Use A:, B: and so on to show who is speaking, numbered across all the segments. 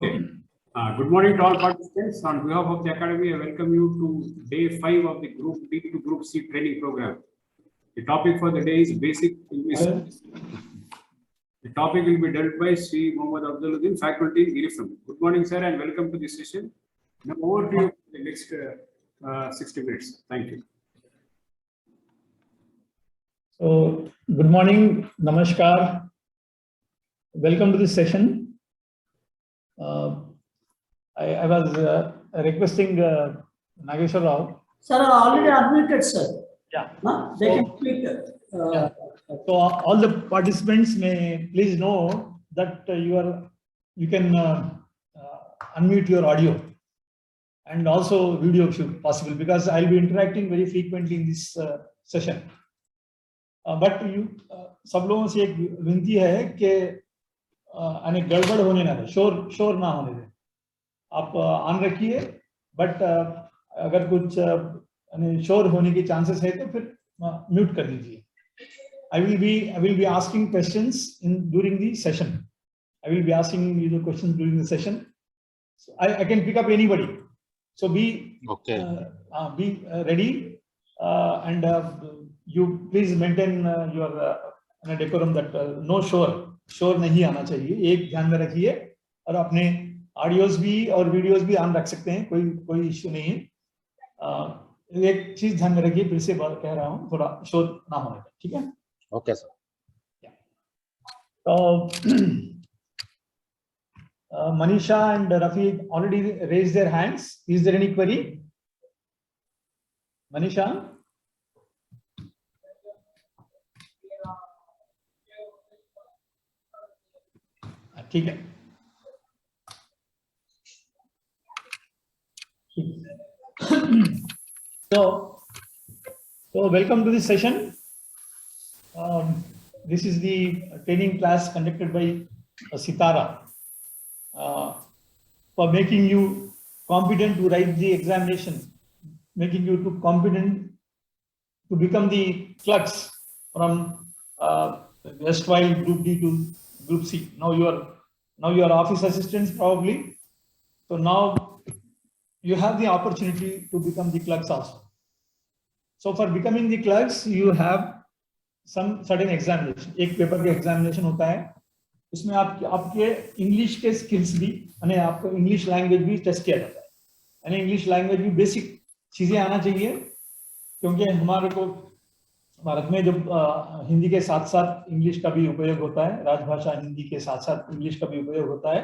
A: Okay. Good morning to all participants. On behalf of the Academy, I welcome you to day 5 of the Group B to Group C training program. The topic for the day is basic English. The topic will be dealt by Sri Mohammad Abduluddin, faculty in IRIFM. Good morning, sir, and welcome to this session. Now over to you for the next 60 minutes. Thank you.
B: So, good morning, namaskar. Welcome to this session. I was requesting Nageshwar Rao.
C: Sir, already admitted, sir.
B: Yeah.
C: Huh? They can speak.
B: Yeah. So all the participants may please know that you can unmute your audio and also video if possible, because I'll be interacting very frequently in this session. But you सब लोगों से एक विनती है कि अनेक गड़बड़ होने ना दे, शोर ना होने दे, आप ऑन रखिए, बट अगर कुछ शोर होने के चांसेस है तो फिर म्यूट कर दीजिए. I will be asking questions during the session. I will be asking you the questions during the session. So I can pick up anybody. So be ready and you please maintain your decorum that no शोर नहीं आना चाहिए. एक ध्यान में रखिए और अपने ऑडियोज भी और वीडियोज भी ऑन रख सकते हैं, कोई इश्यू नहीं है. एक चीज ध्यान में रखिए, फिर से कह रहा हूँ, थोड़ा शोर ना होने का, ठीक है?
D: Okay, sir.
B: So Manisha and Rafi already raised their hands. Is there any query? Manisha? ठीक है. So welcome to this session. This is the training class conducted by Sitara for making you competent to write the examination, making you too competent to become the clerks from erstwhile Group D to Group C. Now you are office assistants probably. So now you have the opportunity to become the clerks also. So for becoming the clerks, you have some certain examination. एक paper के examination होता है, उसमें आपके English के skills भी, यानी आपको इंग्लिश लैंग्वेज भी टेस्ट किया जाता है, यानी इंग्लिश लैंग्वेज भी बेसिक चीजें आना चाहिए, क्योंकि हमारे को भारत में जब हिंदी के साथ साथ इंग्लिश का भी उपयोग होता है, राजभाषा हिंदी के साथ साथ इंग्लिश का भी उपयोग होता है,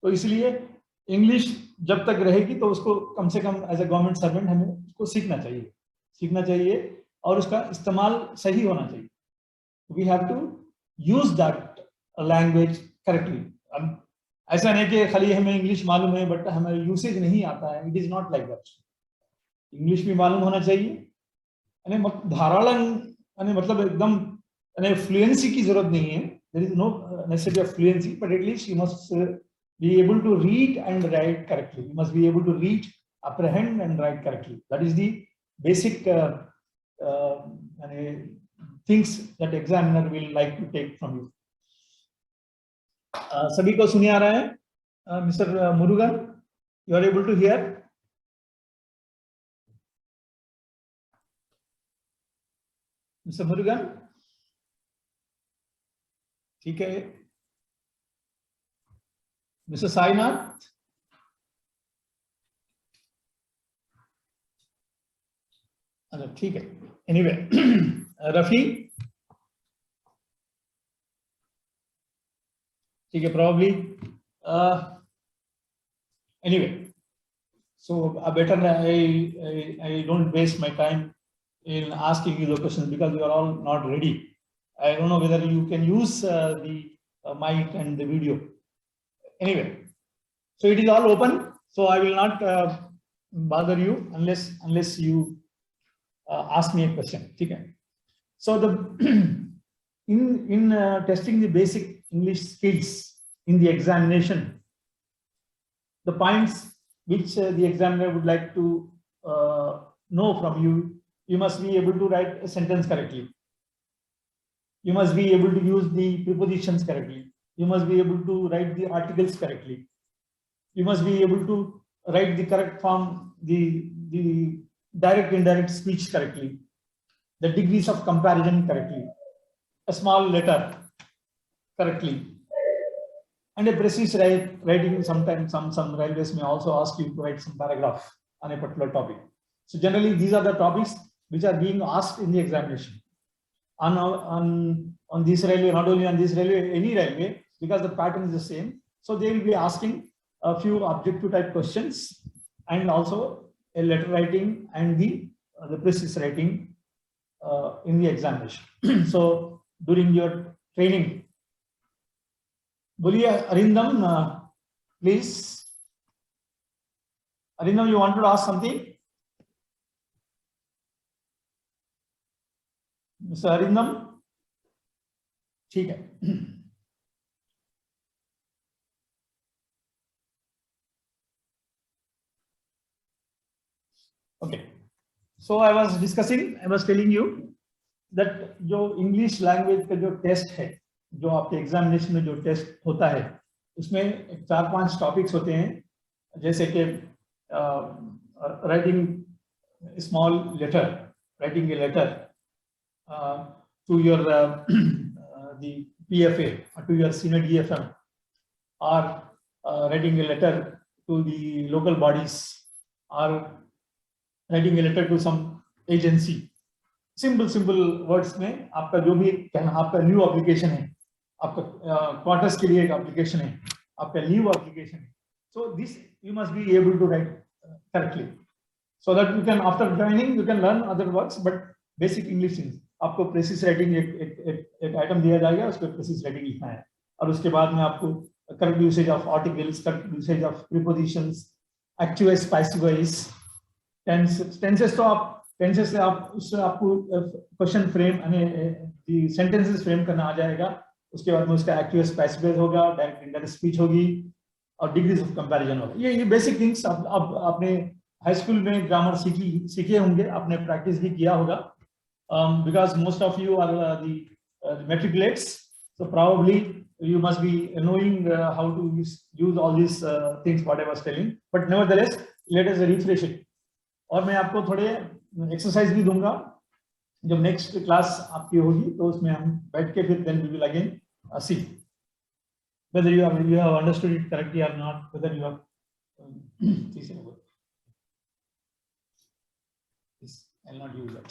B: तो इसलिए इंग्लिश जब तक रहेगी तो उसको कम से कम एज ए गवर्नमेंट सर्वेंट हमें उसको सीखना चाहिए और उसका इस्तेमाल सही होना चाहिए. We have to use that language correctly. ऐसा नहीं कि खाली हमें इंग्लिश मालूम है बट हमें यूसेज नहीं आता है. It is not like that. English भी मालूम होना चाहिए, धारालन मतलब एकदम फ्लुएंसी की जरूरत नहीं है. There is no necessity of fluency, but at least you must be able to read and write correctly. You must be able to read, apprehend and write correctly. That is the basic things that examiner will like to take from you. सभी को सुनिए आ रहा है? Mr. Murugan, you are able to hear? Mr. Murugan? ठीक है. Mr. Sainath? अच्छा ठीक है. Anyway, Rafi? ठीक है, probably. Anyway, so better I don't waste my time in asking you the questions because you are all not ready. I don't know whether you can use the mic and the video. Anyway, so it is all open, so I will not bother you unless you ask me a question. Okay. So in testing the basic English skills in the examination, the points which the examiner would like to know from you, you must be able to write a sentence correctly. You must be able to use the prepositions correctly. You must be able to write the articles correctly. You must be able to write the correct form, the direct indirect speech correctly, the degrees of comparison correctly, a small letter correctly, and a precise writing. Sometimes some railways may also ask you to write some paragraph on a particular topic. So generally these are the topics which are being asked in the examination. On this railway, not only on this railway, any railway, because the pattern is the same. So they will be asking a few objective type questions and also a letter writing and the precise writing in the examination. So during your training, Bolia Arindam, please. Arindam, you wanted to ask something? Mr. Arindam? ठीक है. Okay. So I was telling you that जो English language का जो test है, जो आपके examination में जो टेस्ट होता है, उसमें 4-5 टॉपिक्स होते हैं, जैसे कि writing small letter, writing a letter to your the PFA or to your senior DFM, or writing a letter to the local bodies, or writing a letter to some agency. Simple words में आपका जो भी आपका leave application है, आपका quarters के लिए एक एप्लीकेशन है, आपका लीव एप्लीकेशन है. So this you must be able to write correctly, so that you can, after joining, you can learn other words, but basic English things. आपको प्रेसिस राइटिंग एक आइटम दिया जाएगा, उस पर प्रेसिस राइटिंग लिखना है, और उसके बाद में आपको correct usage of articles, correct usage of prepositions, active voice, passive voice, tenses. तो आप टेंसेस से आप उससे आपको क्वेश्चन फ्रेम यानी सेंटेंसेस फ्रेम करना आ जाएगा. उसके बाद में उसका एक्टिव वॉइस, पैसिव वॉइस होगा, डायरेक्ट इनडायरेक्ट स्पीच होगी, और डिग्रीज ऑफ कंपैरिजन होगा. ये बेसिक थिंग्स अब आपने हाई स्कूल में ग्रामर सीखे होंगे, आपने प्रैक्टिस भी किया होगा. Because most of you are the matriculates, so probably you must be knowing how to use all these things what I was telling. But nevertheless, let us refresh it. और मैं आपको थोड़े एक्सरसाइज भी दूंगा जब नेक्स्ट क्लास आपकी होगी, तो उसमें हम बैठ के फिर then we will again see whether you have understood it correctly or not, whether you have I'll not use that.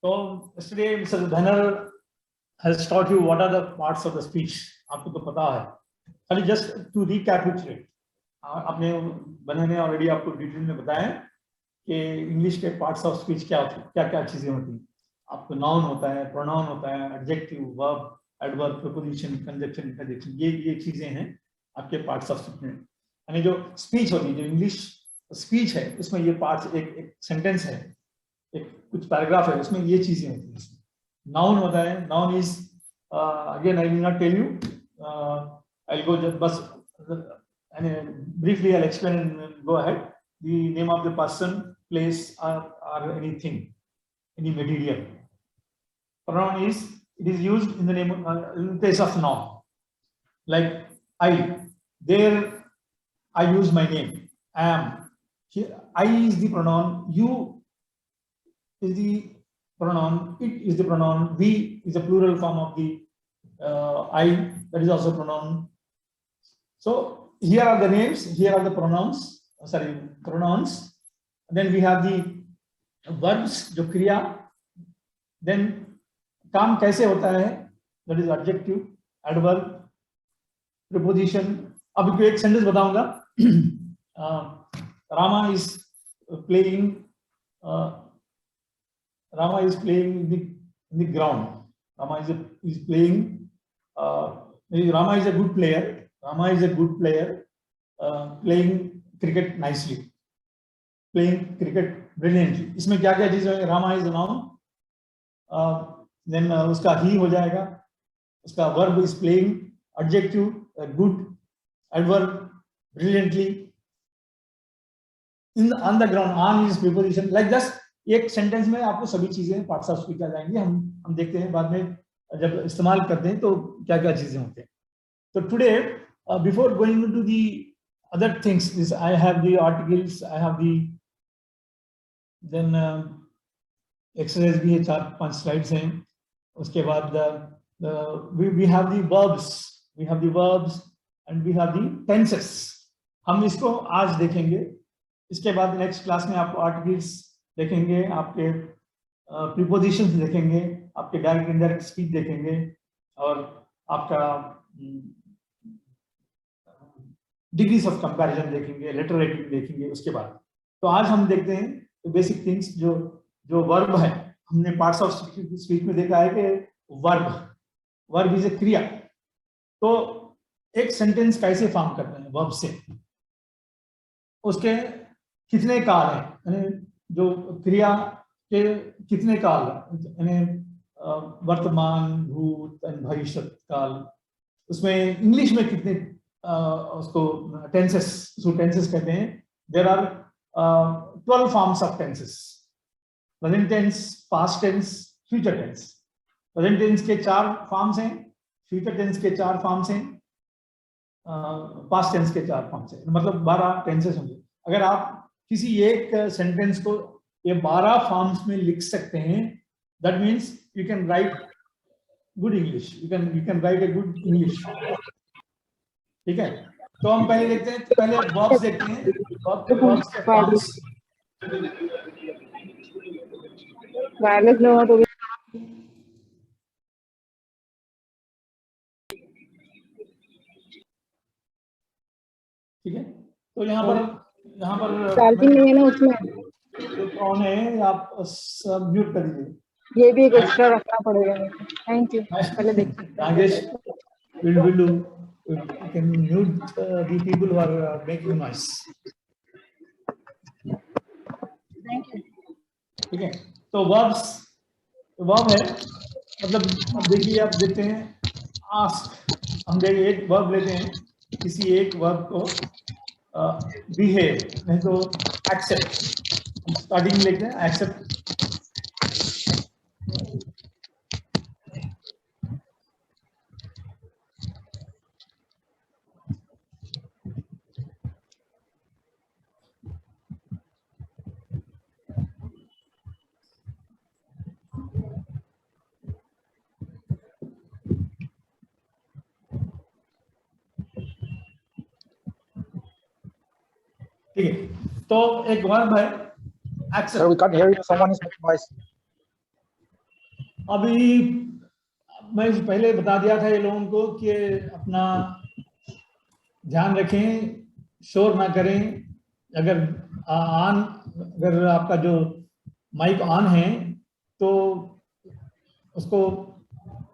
B: So yesterday Mr. Dhanar has taught you what are the parts of the speech. आपको तो पता है. खाली just to recapitulate, आपने बने ने already आपको detail में बताया कि इंग्लिश के पार्ट्स ऑफ स्पीच क्या होती है, क्या चीजें होती हैं. आपको नाउन होता है, प्रोनाउन होता है, adjective, verb, adverb, preposition, conjunction, interjection, ये चीजें हैं आपके पार्ट्स ऑफ स्पीच में. यानी जो स्पीच होती है, जो इंग्लिश स्पीच है, उसमें ये पार्ट्स, एक सेंटेंस है, एक कुछ पैराग्राफ है, उसमें ये चीजें होती हैं. नाउन होता है, noun is again I will not tell you, I will go just बस briefly I'll explain and go ahead. The name of the person, place, or anything, any material. Pronoun is, it is used in the name in place of noun, like I. There I use my name, am. Here I is the pronoun, you is the pronoun, it is the pronoun, we is the plural form of the I, that is also pronoun. So here are the names, here are the pronouns, pronouns. Then we have the verbs, जो क्रिया. Then काम कैसे होता है, that is adjective, adverb, preposition. अब एक sentence बताऊंगा. Rama is playing in the ground. Rama is playing. Rama is a good player. Rama is a good player, playing cricket nicely, playing cricket brilliantly. इसमें क्या क्या चीजें हैं? Rama is a noun, then उसका he हो जाएगा, उसका verb is playing, adjective good, adverb brilliantly, in on the ground, on is preposition, like just एक सेंटेंस में आपको सभी चीजें पार्ट्स ऑफ स्पीच आ जाएंगे। हम देखते हैं बाद में जब इस्तेमाल करते हैं तो क्या क्या चीजें होती हैं। तो today before going into the other things, this I have the articles, I have the then exercise भी है, 4-5 स्लाइड्स हैं। उसके बाद we have the verbs and we have the tenses। हम इसको आज देखेंगे। इसके बाद नेक्स्ट क्लास में आपको आर्टिकल्स देखेंगे, आपके प्रीपोजिशंस देखेंगे, आपके डायरेक्ट इनडायरेक्ट स्पीच देखेंगे, और आपका डिग्रीज ऑफ कंपैरिजन देखेंगे, लेटर राइटिंग देखेंगे उसके बाद। तो आज हम देखते हैं बेसिक थिंग्स, जो वर्ब है। हमने पार्ट्स ऑफ स्पीच में देखा है कि वर्ब इज ए क्रिया। तो एक सेंटेंस कैसे फॉर्म करते हैं वर्ब से, उसके कितने काल हैं, यानी जो क्रिया के कितने काल, यानी वर्तमान, भूत और भविष्य काल। उसमें इंग्लिश में कितने उसको टेंसेस कहते हैं। There are 12 forms of tenses, present tense, past tense, future tense. Present tense के 4 फॉर्म्स हैं, फ्यूचर टेंस के 4 फॉर्म्स हैं, पास्ट टेंस के 4 फॉर्म्स हैं, मतलब 12 टेंसेस होंगे। अगर आप किसी एक सेंटेंस को ये 12 फॉर्म्स में लिख सकते हैं, that means you can write good English, you can write a good English. ठीक है, तो हम पहले देखते हैं, पहले वर्ब्स देखते हैं, वर्ब्स के फॉर्म्स।
D: वायरलेस लोगों तो
B: ठीक है, तो यहाँ पर
D: चार्जिंग नहीं है ना उसमें,
B: कौन है, आप सब म्यूट कर दीजिए।
D: ये भी एक एक्स्ट्रा रखना पड़ेगा। थैंक यू, पहले देखिए।
B: Rajesh will do, you can mute the people who are making noise।
D: Thank you.
B: ठीक है, तो वर्ब है, मतलब अब देखिए, आप देखते हैं आस्क, हम देखिए एक वर्ब लेते हैं, किसी एक वर्ब को बिहेव, नहीं तो एक्सेप्ट। स्टार्टिंग में लिखते हैं एक्सेप्ट। ठीक है, तो एक वर्ब है
E: Sir, we can't hear you. Someone is making noise.
B: अभी मैं पहले बता दिया था ये लोगों को कि अपना ध्यान रखें, शोर ना करें। अगर आपका जो माइक ऑन है तो उसको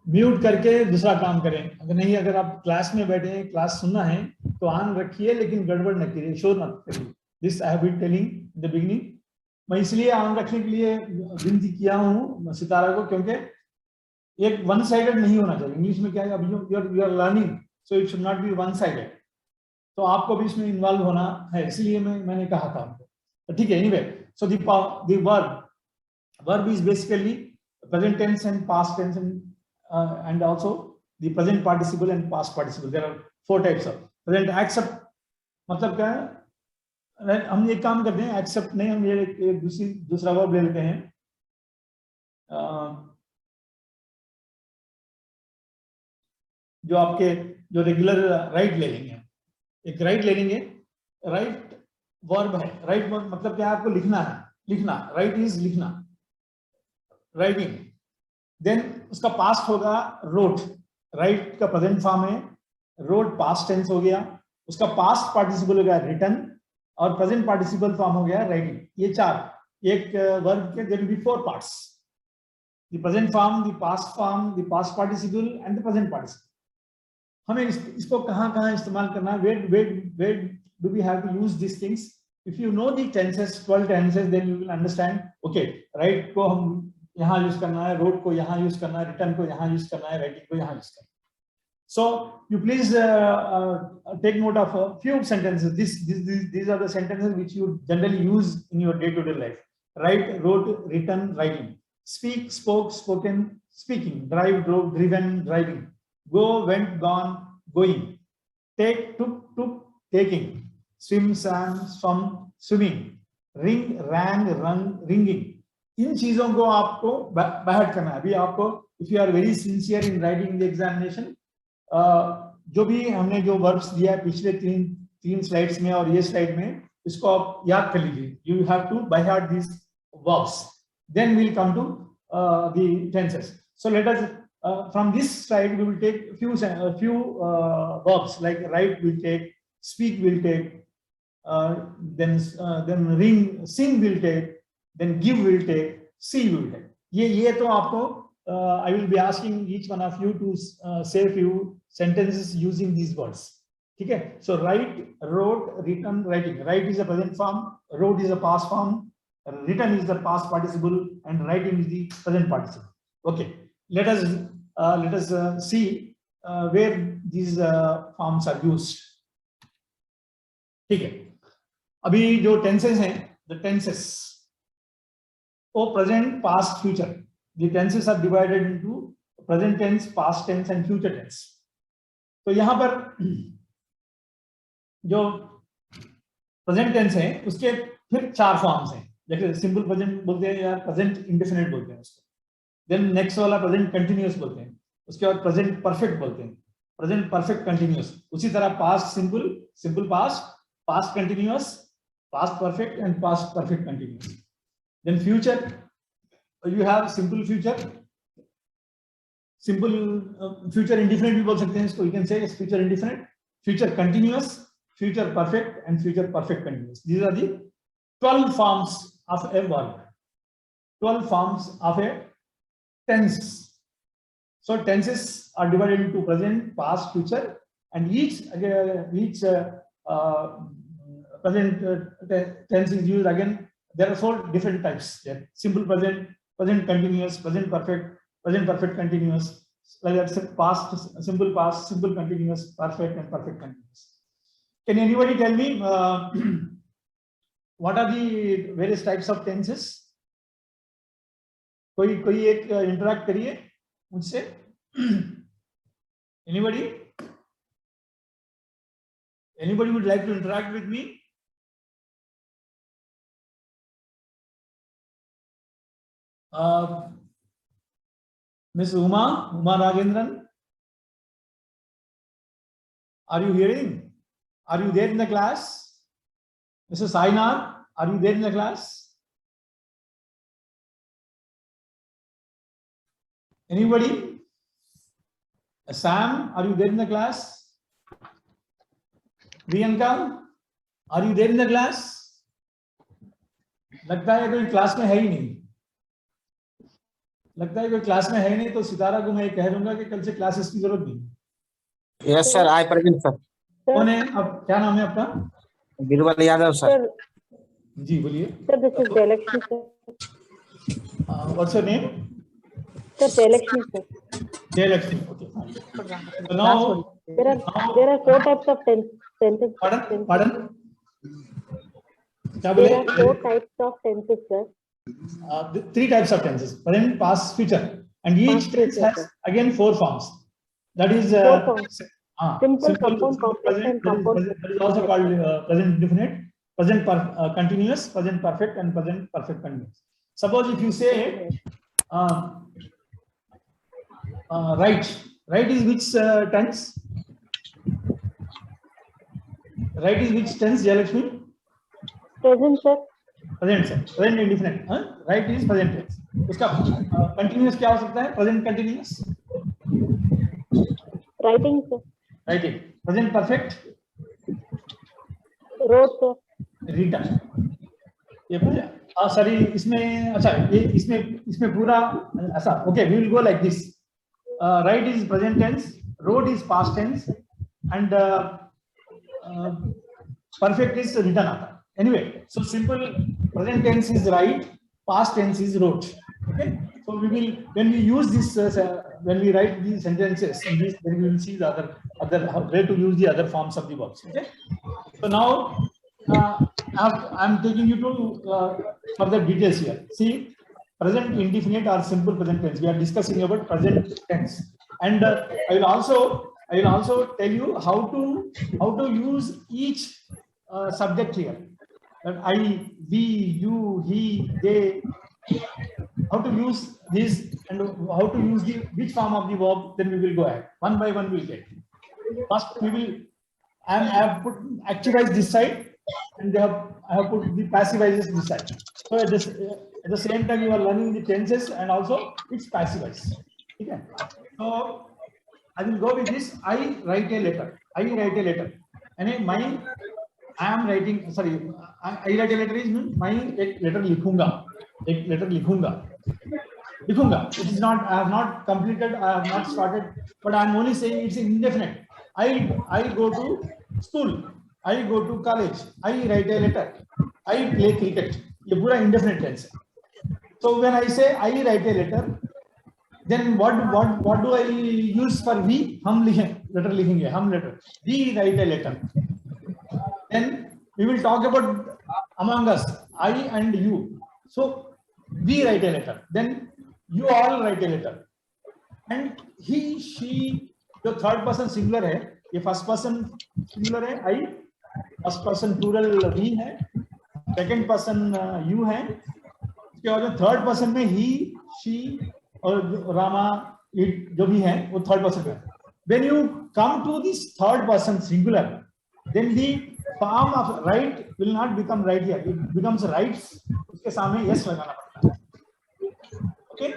B: म्यूट करके दूसरा काम करें। अगर नहीं, अगर आप क्लास में बैठे हैं, क्लास सुनना है तो ऑन रखिए, लेकिन गड़बड़ न करिए, शोर ना करिए। This I have been telling in the beginning. मैं इसलिए ऑन रखने के लिए विनती किया हूँ सितारा को, क्योंकि एक वन साइडेड नहीं होना चाहिए। इंग्लिश में क्या है, अभी you are learning, so it should not be one sided. तो आपको भी इसमें इन्वॉल्व होना है, इसलिए मैंने कहा था आपको। तो ठीक है, anyway, so the verb is basically present tense and past tense and also the present participle and past participle. There are 4 types of present। accept मतलब क्या है, हम एक काम करते हैं, accept नहीं, हम ये दूसरा वर्ब ले लेते हैं। जो आपके जो रेगुलर राइट ले लेंगे, एक राइट ले लेंगे। राइट वर्ब है, राइट वर्ब मतलब क्या है, आपको लिखना है, लिखना, राइट इज लिखना, राइटिंग। देन उसका पास्ट होगा रोट, राइट का प्रेजेंट फॉर्म है, रोट पास्ट टेंस हो गया। उसका पास्ट पार्टिसिपल हो गया रिटन, और प्रेजेंट पार्टिसिपल फॉर्म हो गया राइटिंग। ये 4 एक वर्ब के, there will be 4 parts, the present form, the past form, the past participle and the present participle. हमें इसको कहाँ इस्तेमाल करना है, where do we have to use these things? If you know the tenses, 12 tenses, then you will understand, okay, right को हम यहाँ use करना है, रोड को यहाँ यूज करना है, रिटर्न को यहाँ यूज करना है, राइटिंग को यहाँ यूज करना है। So you please take note of a few sentences. These are the sentences which you generally use in your day-to-day life. Write, wrote, written, writing. Speak, spoke, spoken, speaking. Drive, drove, driven, driving. Go, went, gone, going. Take, took, taking. Swim, swam, swum, swimming. Ring, rang, rung, ringing. इन चीजों को आपको बाहर करना है. अभी आपको, if you are very sincere in writing the examination, जो भी हमने जो वर्ब्स दिया है पिछले तीन स्लाइड्स में और ये स्लाइड में, इसको आप याद कर लीजिए. You have to by heart these verbs. Then we'll come to the tenses. So let us from this slide we will take a few verbs like write will take, speak will take, then ring, sing will take, then give will take, see will take. ये तो आपको I will be asking each one of you to say a few sentences using these words. Okay? So write, wrote, written, writing. Write is a present form, wrote is a past form, written is the past participle, and writing is the present participle. Okay. Let us see where these forms are used. ठीक है. अभी जो tenses हैं, the tenses. Oh, present, past, future. The tenses are divided into present tense, past tense, and future tense. तो यहाँ पर जो present tense है, उसके फिर 4 forms हैं. जैसे simple present बोलते हैं या present indefinite बोलते हैं उसको. Then next वाला present continuous बोलते हैं. उसके बाद present perfect बोलते हैं. Present perfect continuous. उसी तरह past simple, simple past, past continuous, past perfect, and past perfect continuous. Then future, you have simple future, simple future indefinite भी बोल सकते हैं इसको. You can say it's future indefinite, future continuous, future perfect, and future perfect continuous. These are the 12 forms of a verb, 12 forms of a tense. So tenses are divided into present, past, future, and each present tense is used again. There are 4 different types. Yeah. Simple present, present continuous, present perfect continuous, like that's past, simple past, simple continuous, perfect, and perfect continuous. Can anybody tell me what are the various types of tenses? कोई एक interact करिए मुझसे. Anybody would like to interact with me? Miss Uma Ragendran, are you hearing? Are you there in the class? Mr. Sainar, are you there in the class? Anybody? Sam, are you there in the class? Priyanka, are you there in the class? लगता है कोई class में है ही नहीं. लगता है कोई class में है नहीं, तो सितारा को मैं कह दूंगा कि कल से क्लासेस की जरूरत नहीं.
E: Yes, sir. I present, sir.
B: कौन है? अब क्या नाम है आपका?
E: Birwal Yadav, sir.
B: जी बोलिए.
D: Sir, this is Jayalakshmi, sir.
B: What's your name?
D: Sir, Jayalakshmi, sir.
B: Jayalakshmi. Okay. So now
D: There are 4 types of tenses.
B: Pardon? क्या
D: There
B: बोले?
D: are 4 types of tenses, sir.
B: 3 types of tenses: present, past, future, and each tense has again 4 forms. That is
D: 4 forms. Simple, compound,
B: simple
D: complex, and compound.
B: that is also called present indefinite, present continuous, present perfect, and present perfect continuous. Suppose if you say right is which tense? Right is which tense, Jayalakshmi?
D: Present, sir.
B: Present, sir. Present indefinite. Right is present tense. उसका continuous क्या हो सकता है? Present continuous.
D: Writing, sir.
B: Writing. Present perfect.
D: Wrote, sir.
B: Written. ये sorry इसमें अच्छा ये इसमें पूरा ऐसा. Okay, we will go like this. Right is present tense. Wrote is past tense, and perfect is written आता. Anyway, so simple present tense is right, past tense is wrote. Okay, So we will, when we use this, when we write these sentences in this, then we will see the other way to use the other forms of the verbs. Okay. So now I'm taking you to further details here. See, present indefinite or simple present tense. We are discussing about present tense, and I will also tell you how to use each subject here. That I, we, you, he, they. How to use this and how to use which form of the verb. Then we will go ahead one by one. We'll get. First, we will. I have put activized this side, and I have put the passivized this side. So at the same time, you are learning the tenses and also it's passivized. Okay. So I will go with this. I write a letter. I write a letter. And I am writing. Sorry, I write a letter is my letter लिखूंगा. एक letter लिखूंगा. It is not. I have not completed. I have not started. But I am only saying it's indefinite. I go to school. I go to college. I write a letter. I play cricket. ये पूरा indefinite tense. So when I say I write a letter, then what do I use for we? हम letter लिखेंगे. हम letter. We write a letter. Then we will talk about among us. I and you. So we write a letter. Then you all write a letter. And he, she, जो third person singular है, ये first person singular है, I, first person plural we है, second person you है, उसके बाद जो third person में he, she और Rama, it जो भी है, वो third person है. When you come to this third person singular, then the form of right will not become right here. It becomes rights. उसके सामने yes लगाना पड़ता है. Okay.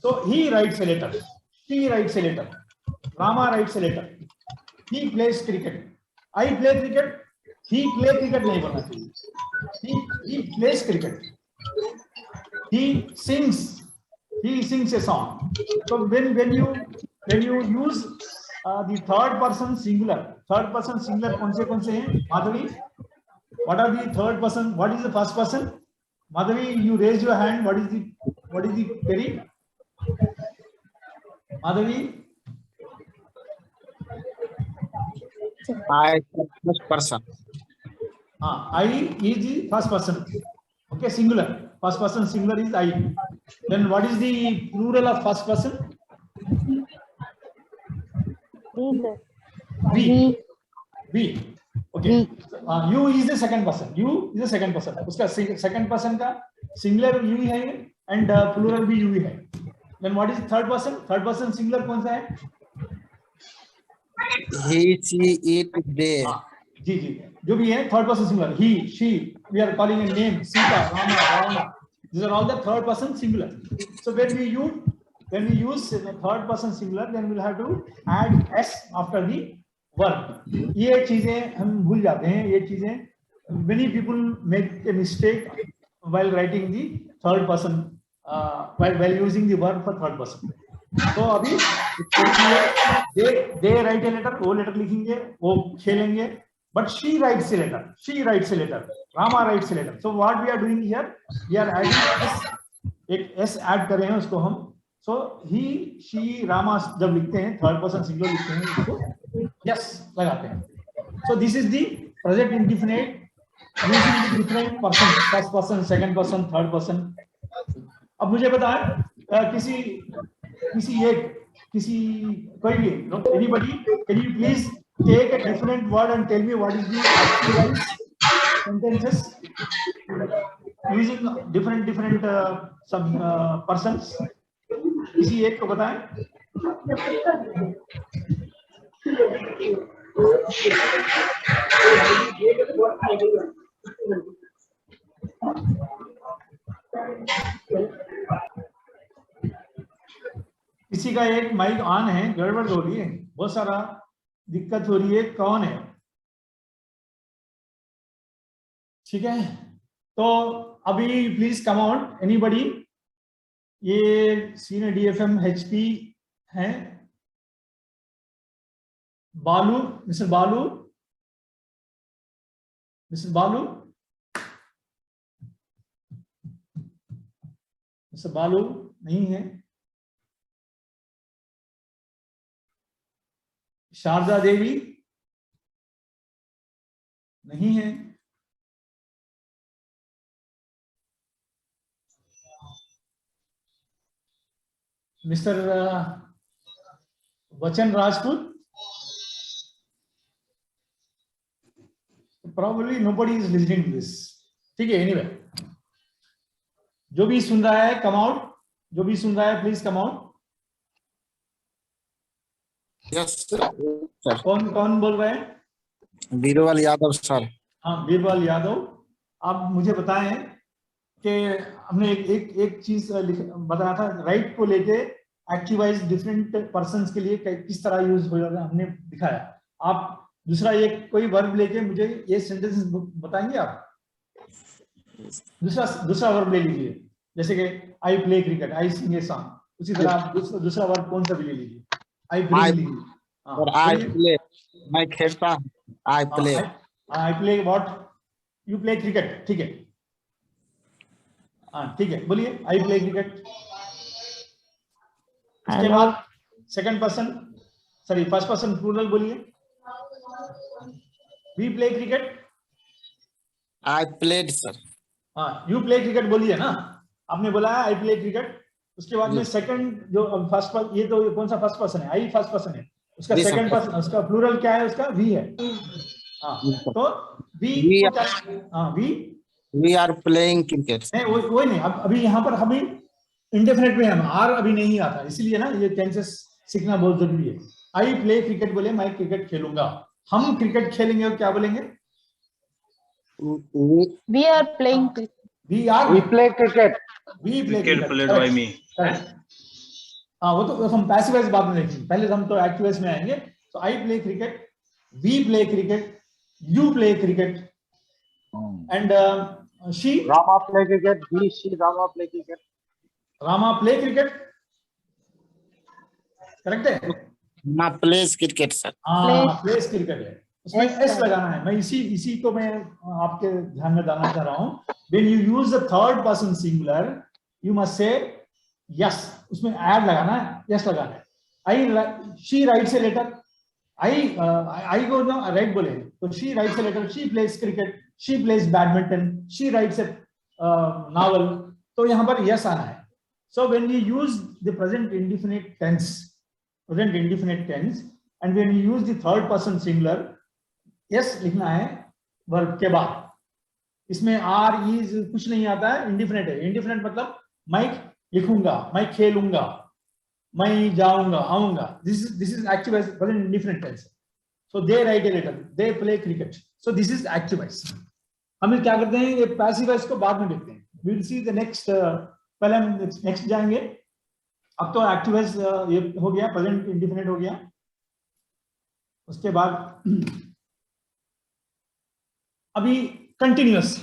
B: So he writes a letter. She writes a letter. Rama writes a letter. He plays cricket. I play cricket. He plays cricket नहीं बोलना चाहिए. He plays cricket. He sings. He sings a song. So when you use the third person singular कौन से हैं? Madhavi, what are the third person? What is the first person? Madhavi, you raise your hand. What is the Terry? Madhavi?
E: I first person.
B: I is the first person. Okay, singular. First person singular is I. Then what is the plural of first person? We. Okay. You is the second person. You is the second person. उसका second person का singular you है and plural भी you है. Then what is the third person? Third person singular कौन सा है?
E: He, she, it, they.
B: जी जो भी है third person singular. He, she. We are calling a name. Sita, Rama, Ravana. These are all the third person singular. So when we use the third person singular, then we'll have to add s after the verb. ये चीजें हम भूल जाते हैं. ये चीजें many people make a mistake while writing the third person while using the verb for third person. तो अभी they write a letter. वो letter लिखेंगे. वो खेलेंगे. But she writes a letter. Rama writes a letter. So what we are doing here, we are adding s. एक s add कर रहे हैं उसको हम. So he, she, Rama जब लिखते हैं third person singular लिखते हैं उसको yes लगाते हैं. So this is the present indefinite using the different person, first person, second person, third person. अब मुझे बताएं कोई भी anybody, can you please take a different word and tell me what is the actual sentences using different some persons. किसी एक को बताएं. किसी का एक माइक ऑन है, गड़बड़ हो रही है, बहुत सारा दिक्कत हो रही है. कौन है? ठीक है, तो अभी प्लीज कम आउट एनीबडी. ये सीनियर डीएफएम एचपी हैं. बालू, मिस्टर बालू मिस्टर बालू नहीं है, शारदा देवी नहीं है, मिस्टर वचन Rajput, probably nobody is listening to this. ठीक है, anyway, जो भी सुन रहा है कम आउट, जो भी सुन रहा है please come out.
E: Yes, sir.
B: कौन कौन बोल रहे हैं?
E: बीरबल यादव सर।
B: हाँ, बीरबल यादव। आप मुझे बताएं कि हमने एक चीज बताया था, राइट को लेके एक्टिवाइज डिफरेंट पर्सन्स के लिए किस तरह यूज हो जाता है, हमने दिखाया। आप दूसरा एक कोई वर्ब लेके मुझे ये सेंटेंस बताएंगे आप? दूसरा वर्ब ले लीजिए, जैसे कि I play cricket, I sing a song, उसी तरह आप दूसरा वर्ब कौन सा भी ले लीजिए। आई प्ले,
E: मैं खेलता हूँ। I play,
B: I play what? You play cricket, ठीक है। हाँ ठीक है, बोलिए आई प्ले क्रिकेट। उसके बाद second person, sorry first person plural बोलिए। We play cricket.
E: I played sir.
B: हाँ, यू प्ले क्रिकेट बोलिए ना, आपने बोला है आई प्ले क्रिकेट। उसके बाद में सेकंड जो फर्स्ट पर्सन, ये तो कौन सा फर्स्ट पर्सन है? आई फर्स्ट पर्सन है, उसका सेकंड पर्सन, उसका प्लूरल क्या है? उसका वी है। हाँ, तो
E: वी आर प्लेइंग क्रिकेट।
B: नहीं, वो नहीं, अब अभी यहाँ पर अभी इंडेफिनेट में हम आर अभी नहीं आता, इसलिए ना ये टेंसेस सीखना बहुत जरूरी है। आई प्ले क्रिकेट बोले, मैं क्रिकेट खेलूंगा। हम क्रिकेट खेलेंगे और क्या बोलेंगे?
D: We are playing cricket.
B: We play cricket.
F: Played by me.
B: हाँ, वो तो हम पैसिव वॉइस बाद में देखेंगे, पहले हम तो एक्टिव वॉइस में आएंगे। तो I play cricket, we play cricket, you play cricket, and she
G: Rama play cricket. She Rama play cricket.
B: Rama play cricket, correct है?
E: ना प्लेस क्रिकेट सर।
B: हाँ, प्लेस क्रिकेट है, उसमें एस लगाना है। मैं इसी को मैं आपके ध्यान में डालना चाह रहा हूँ। When you use the third person singular, you must say yes, उसमें add लगाना है, yes लगाना है। she writes a letter, I go now write बोले तो she writes a letter, she plays cricket, she plays badminton, she writes a novel, तो यहाँ पर yes आना है। So when you use the present indefinite tense, and when you use the third person singular, yes लिखना है verb के बाद। इसमें आर इज कुछ नहीं आता है, इंडिफिनिट है। इंडिफिनिट मतलब मैं लिखूंगा, मैं खेलूंगा, मैं जाऊंगा, आऊंगा। This is active voice, present indefinite tense. So they write a letter, they play cricket, so this is active voice. हम क्या करते हैं, ये पैसिव वॉइस को बाद में देखते हैं। We will see the next, पहले हम नेक्स्ट जाएंगे। अब तो एक्टिव वॉइस ये हो गया, प्रेजेंट इंडिफिनिट हो गया। उसके बाद अभी कंटिन्यूअस।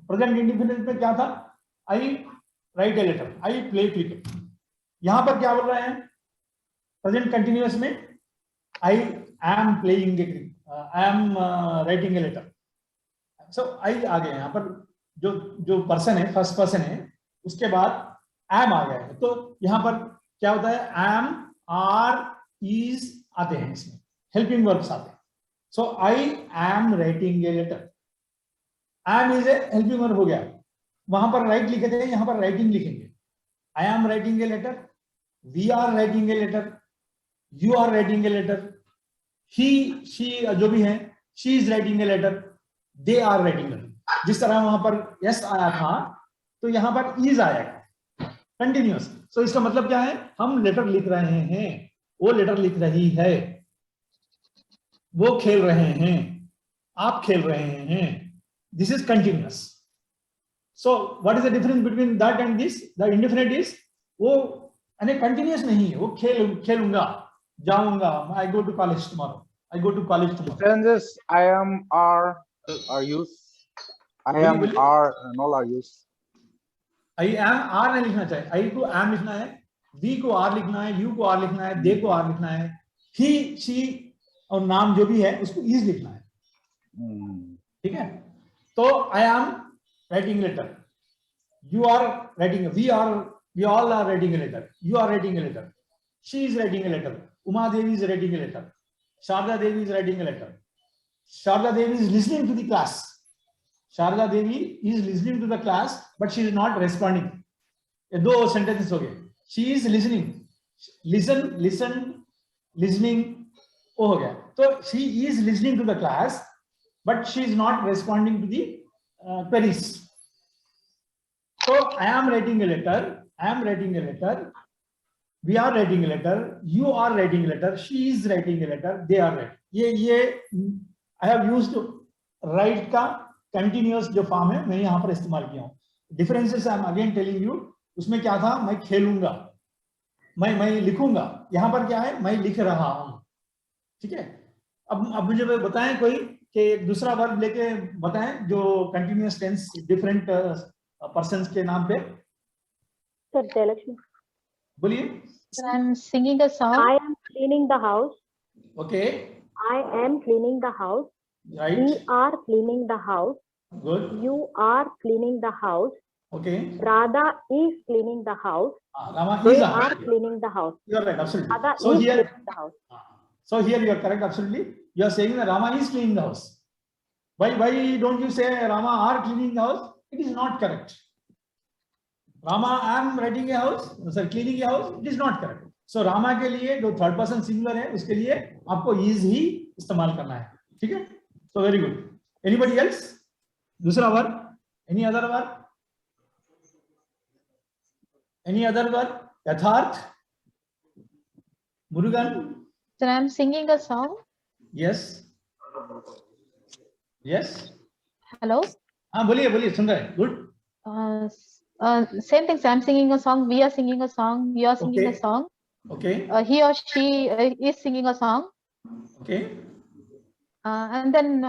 B: प्रेजेंट इंडिफिनिट में क्या था? I write a letter, I play cricket. यहां पर क्या बोल रहे हैं? प्रेजेंट कंटिन्यूअस में I am playing a cricket, I am writing a letter. So I आ गया यहां पर, जो पर्सन है, फर्स्ट पर्सन है, उसके बाद एम आ गया है। तो यहां पर क्या होता है? एम, आर, इज आते हैं, इसमें हेल्पिंग वर्ब्स आते हैं। So I am writing a letter. Am is a helping verb हो गया। वहां पर राइट लिखे थे, यहां पर राइटिंग लिखेंगे। I am writing a letter. We are writing a letter. You are writing a letter. He, she जो भी है, she is writing a letter. They are writing a letter. जिस तरह वहां पर yes आया था, तो यहां पर is आएगा कंटिन्यूअस। So इसका मतलब क्या है? हम लेटर लिख रहे हैं, वो लेटर लिख रही है, वो खेल रहे हैं, आप खेल रहे हैं। This is continuous. So what is the difference between that and this? The indefinite is वो यानी कंटिन्यूअस नहीं है, वो खेलूंगा, जाऊंगा। I go to college tomorrow, I go to college tomorrow.
G: Sentences I am, are used. I am, are, and all are used.
B: I am, are नहीं लिखना चाहिए। आई को एम लिखना है, वी को आर लिखना है, यू को आर लिखना है, दे को आर लिखना है, ही, शी और नाम जो भी है उसको इज लिखना है। ठीक है? तो I am writing letter, You are writing, we all are writing a letter. You are writing a letter. She is writing a letter. Uma Devi is writing a letter. Sharda Devi is writing a letter. Sharda Devi is listening to the class. Sharda Devi is listening to the class, but she is not responding. ये दो sentences हो गए. She is listening. Listen, listening. वो हो गया. So she is listening to the class, but she is not responding to the queries. So I am writing a letter. I am writing a letter. We are writing a letter. You are writing a letter. She is writing a letter. They are writing. ये I have used write का continuous जो form है मैंने यहाँ पर इस्तेमाल किया हूँ. Differences I am again telling you. उसमें क्या था? मैं खेलूंगा, मैं लिखूंगा. यहाँ पर क्या है? मैं लिख रहा हूँ. ठीक है. अब मुझे बताएं कोई कि दूसरा वर्ब लेके बताएं जो continuous tense different persons के नाम पे.
H: Sir, Jayalakshmi.
B: बोलिए.
D: I'm singing a song.
H: I am cleaning the house.
B: Okay.
H: I am cleaning the house.
B: Right.
H: We are cleaning the house.
B: Good.
H: You are cleaning the house.
B: Okay.
H: Radha is cleaning the house.
B: Rama
H: They
B: is
H: are cleaning the house.
B: You are right, absolutely.
H: Radha
B: So
H: is
B: here,
H: cleaning the house.
B: so here you are correct, absolutely. You are saying that Rama is cleaning the house. Why don't you say Rama are cleaning the house? It is not correct. Rama am writing a house, sir, cleaning a house. It is not correct. So Rama के लिए जो third person singular है उसके लिए आपको is ही इस्तेमाल करना है. ठीक है? So very good. Anybody else? दूसरा verb? Any other verb? Any other verb? यथार्थ? Murugan?
D: Sir, I'm singing a song.
B: Yes. Yes.
D: Hello.
B: हाँ बोलिए सुन रहे हैं. Good.
D: Same thing. So I'm singing a song. We are singing a song. You are singing
B: Okay.
D: a song.
B: Okay.
D: He or she is singing a song.
B: Okay.
D: And then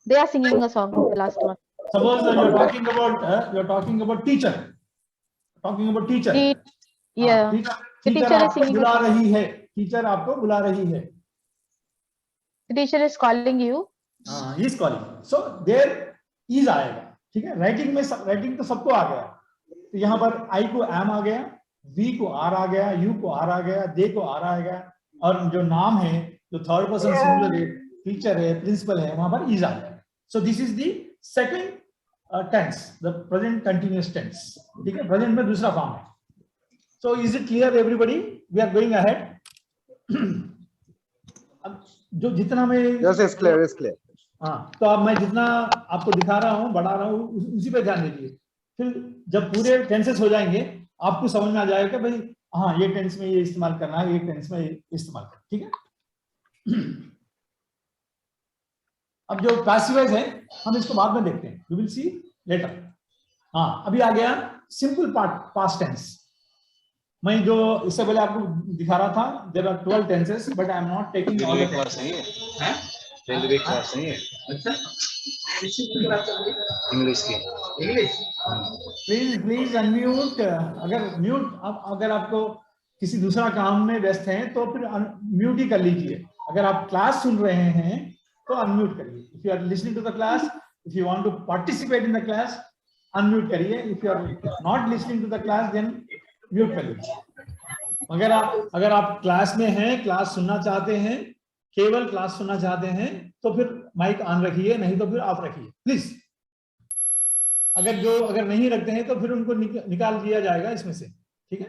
D: they are singing a song. The last one.
B: Suppose you're talking about teacher. Talking about teacher.
D: Yeah. The
B: Teacher
D: teacher is
B: आपको
D: singing a
B: बुला
D: song.
B: रही है. Teacher आपको बुला रही है.
D: The teacher is calling you.
B: He is calling. So there is आएगा. ठीक है. राइटिंग तो सबको आ गया. तो यहाँ पर I को am आ गया, V को R आ गया, U को R आ गया, they को R आ गया, और जो नाम है जो थर्ड पर्सन सिंगुलर है, टीचर है, प्रिंसिपल है, वहां पर is आ गया. So this is the second tense, the present continuous tense. ठीक है. प्रेजेंट में दूसरा फॉर्म है. So is it clear everybody? We are going ahead. अब जो जितना मैं
G: Yes, it's clear, it's clear.
B: हाँ, तो अब मैं जितना आपको दिखा रहा हूँ, बढ़ा रहा हूँ, उसी पे ध्यान दीजिए. फिर जब पूरे टेंसेस हो जाएंगे आपको समझ में आ जाएगा कि भाई हाँ ये टेंस में ये इस्तेमाल करना है, ये टेंस में ये इस्तेमाल करना. ठीक है. अब जो पैसिव है हम इसको बाद में देखते हैं. You will see letter. हाँ, अभी आ गया सिंपल पास्ट टेंस. मैं जो इससे पहले आपको दिखा रहा था, there are 12 tenses, but I am not taking all the class. हैं?
F: रेलवे क्लास नहीं है.
B: अच्छा,
F: इंग्लिश की.
B: इंग्लिश. Please unmute. अगर आपको किसी दूसरा काम में व्यस्त हैं तो फिर म्यूट ही कर लीजिए. अगर आप क्लास सुन रहे हैं तो अनम्यूट करिए. If you are listening to the class, if you want to participate in the class, unmute करिए. If you are not listening to the class, then mute कर लीजिए. अगर आप क्लास में हैं, क्लास सुनना चाहते हैं, केवल क्लास सुनना चाहते हैं, तो फिर माइक ऑन रखिए, नहीं तो फिर ऑफ रखिए प्लीज. अगर नहीं रखते हैं तो फिर उनको निकाल दिया जाएगा इसमें से. ठीक है.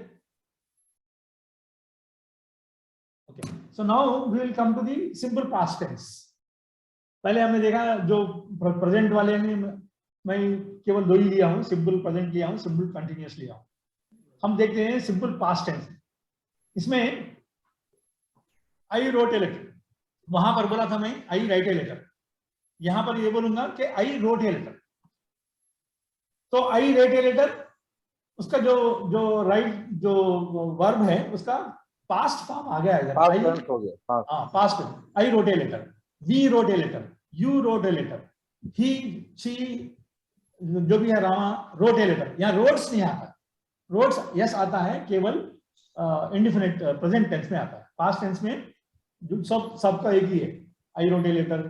B: Okay. So now we will come to the simple past tense. पहले हमने देखा जो प्रेजेंट वाले में मैं केवल दो ही लिया हूं, सिंपल प्रेजेंट लिया हूं, सिंपल कंटिन्यूअस लिया हूं. हम देखते हैं सिंपल पास्ट टेंस. इसमें आई रोट ए लेटर. वहां पर बोला था मैं आई राइट ए लेटर. यहां पर ये बोलूंगा कि आई रोट ए लेटर. तो आई राइट ए लेटर, उसका जो राइट जो वर्ब है उसका पास्ट फॉर्म आ गया.
G: Past tense हो गया.
B: हाँ, past. I wrote a letter, we wrote a letter, you wrote a letter, he she जो भी है, रामा रोट ए लेटर. यहाँ रोट्स नहीं आता. रोट्स यस आता है केवल इंडिफिनिट प्रेजेंट टेंस में आता है. पास्ट टेंस में सबका एक ही है. I wrote a letter,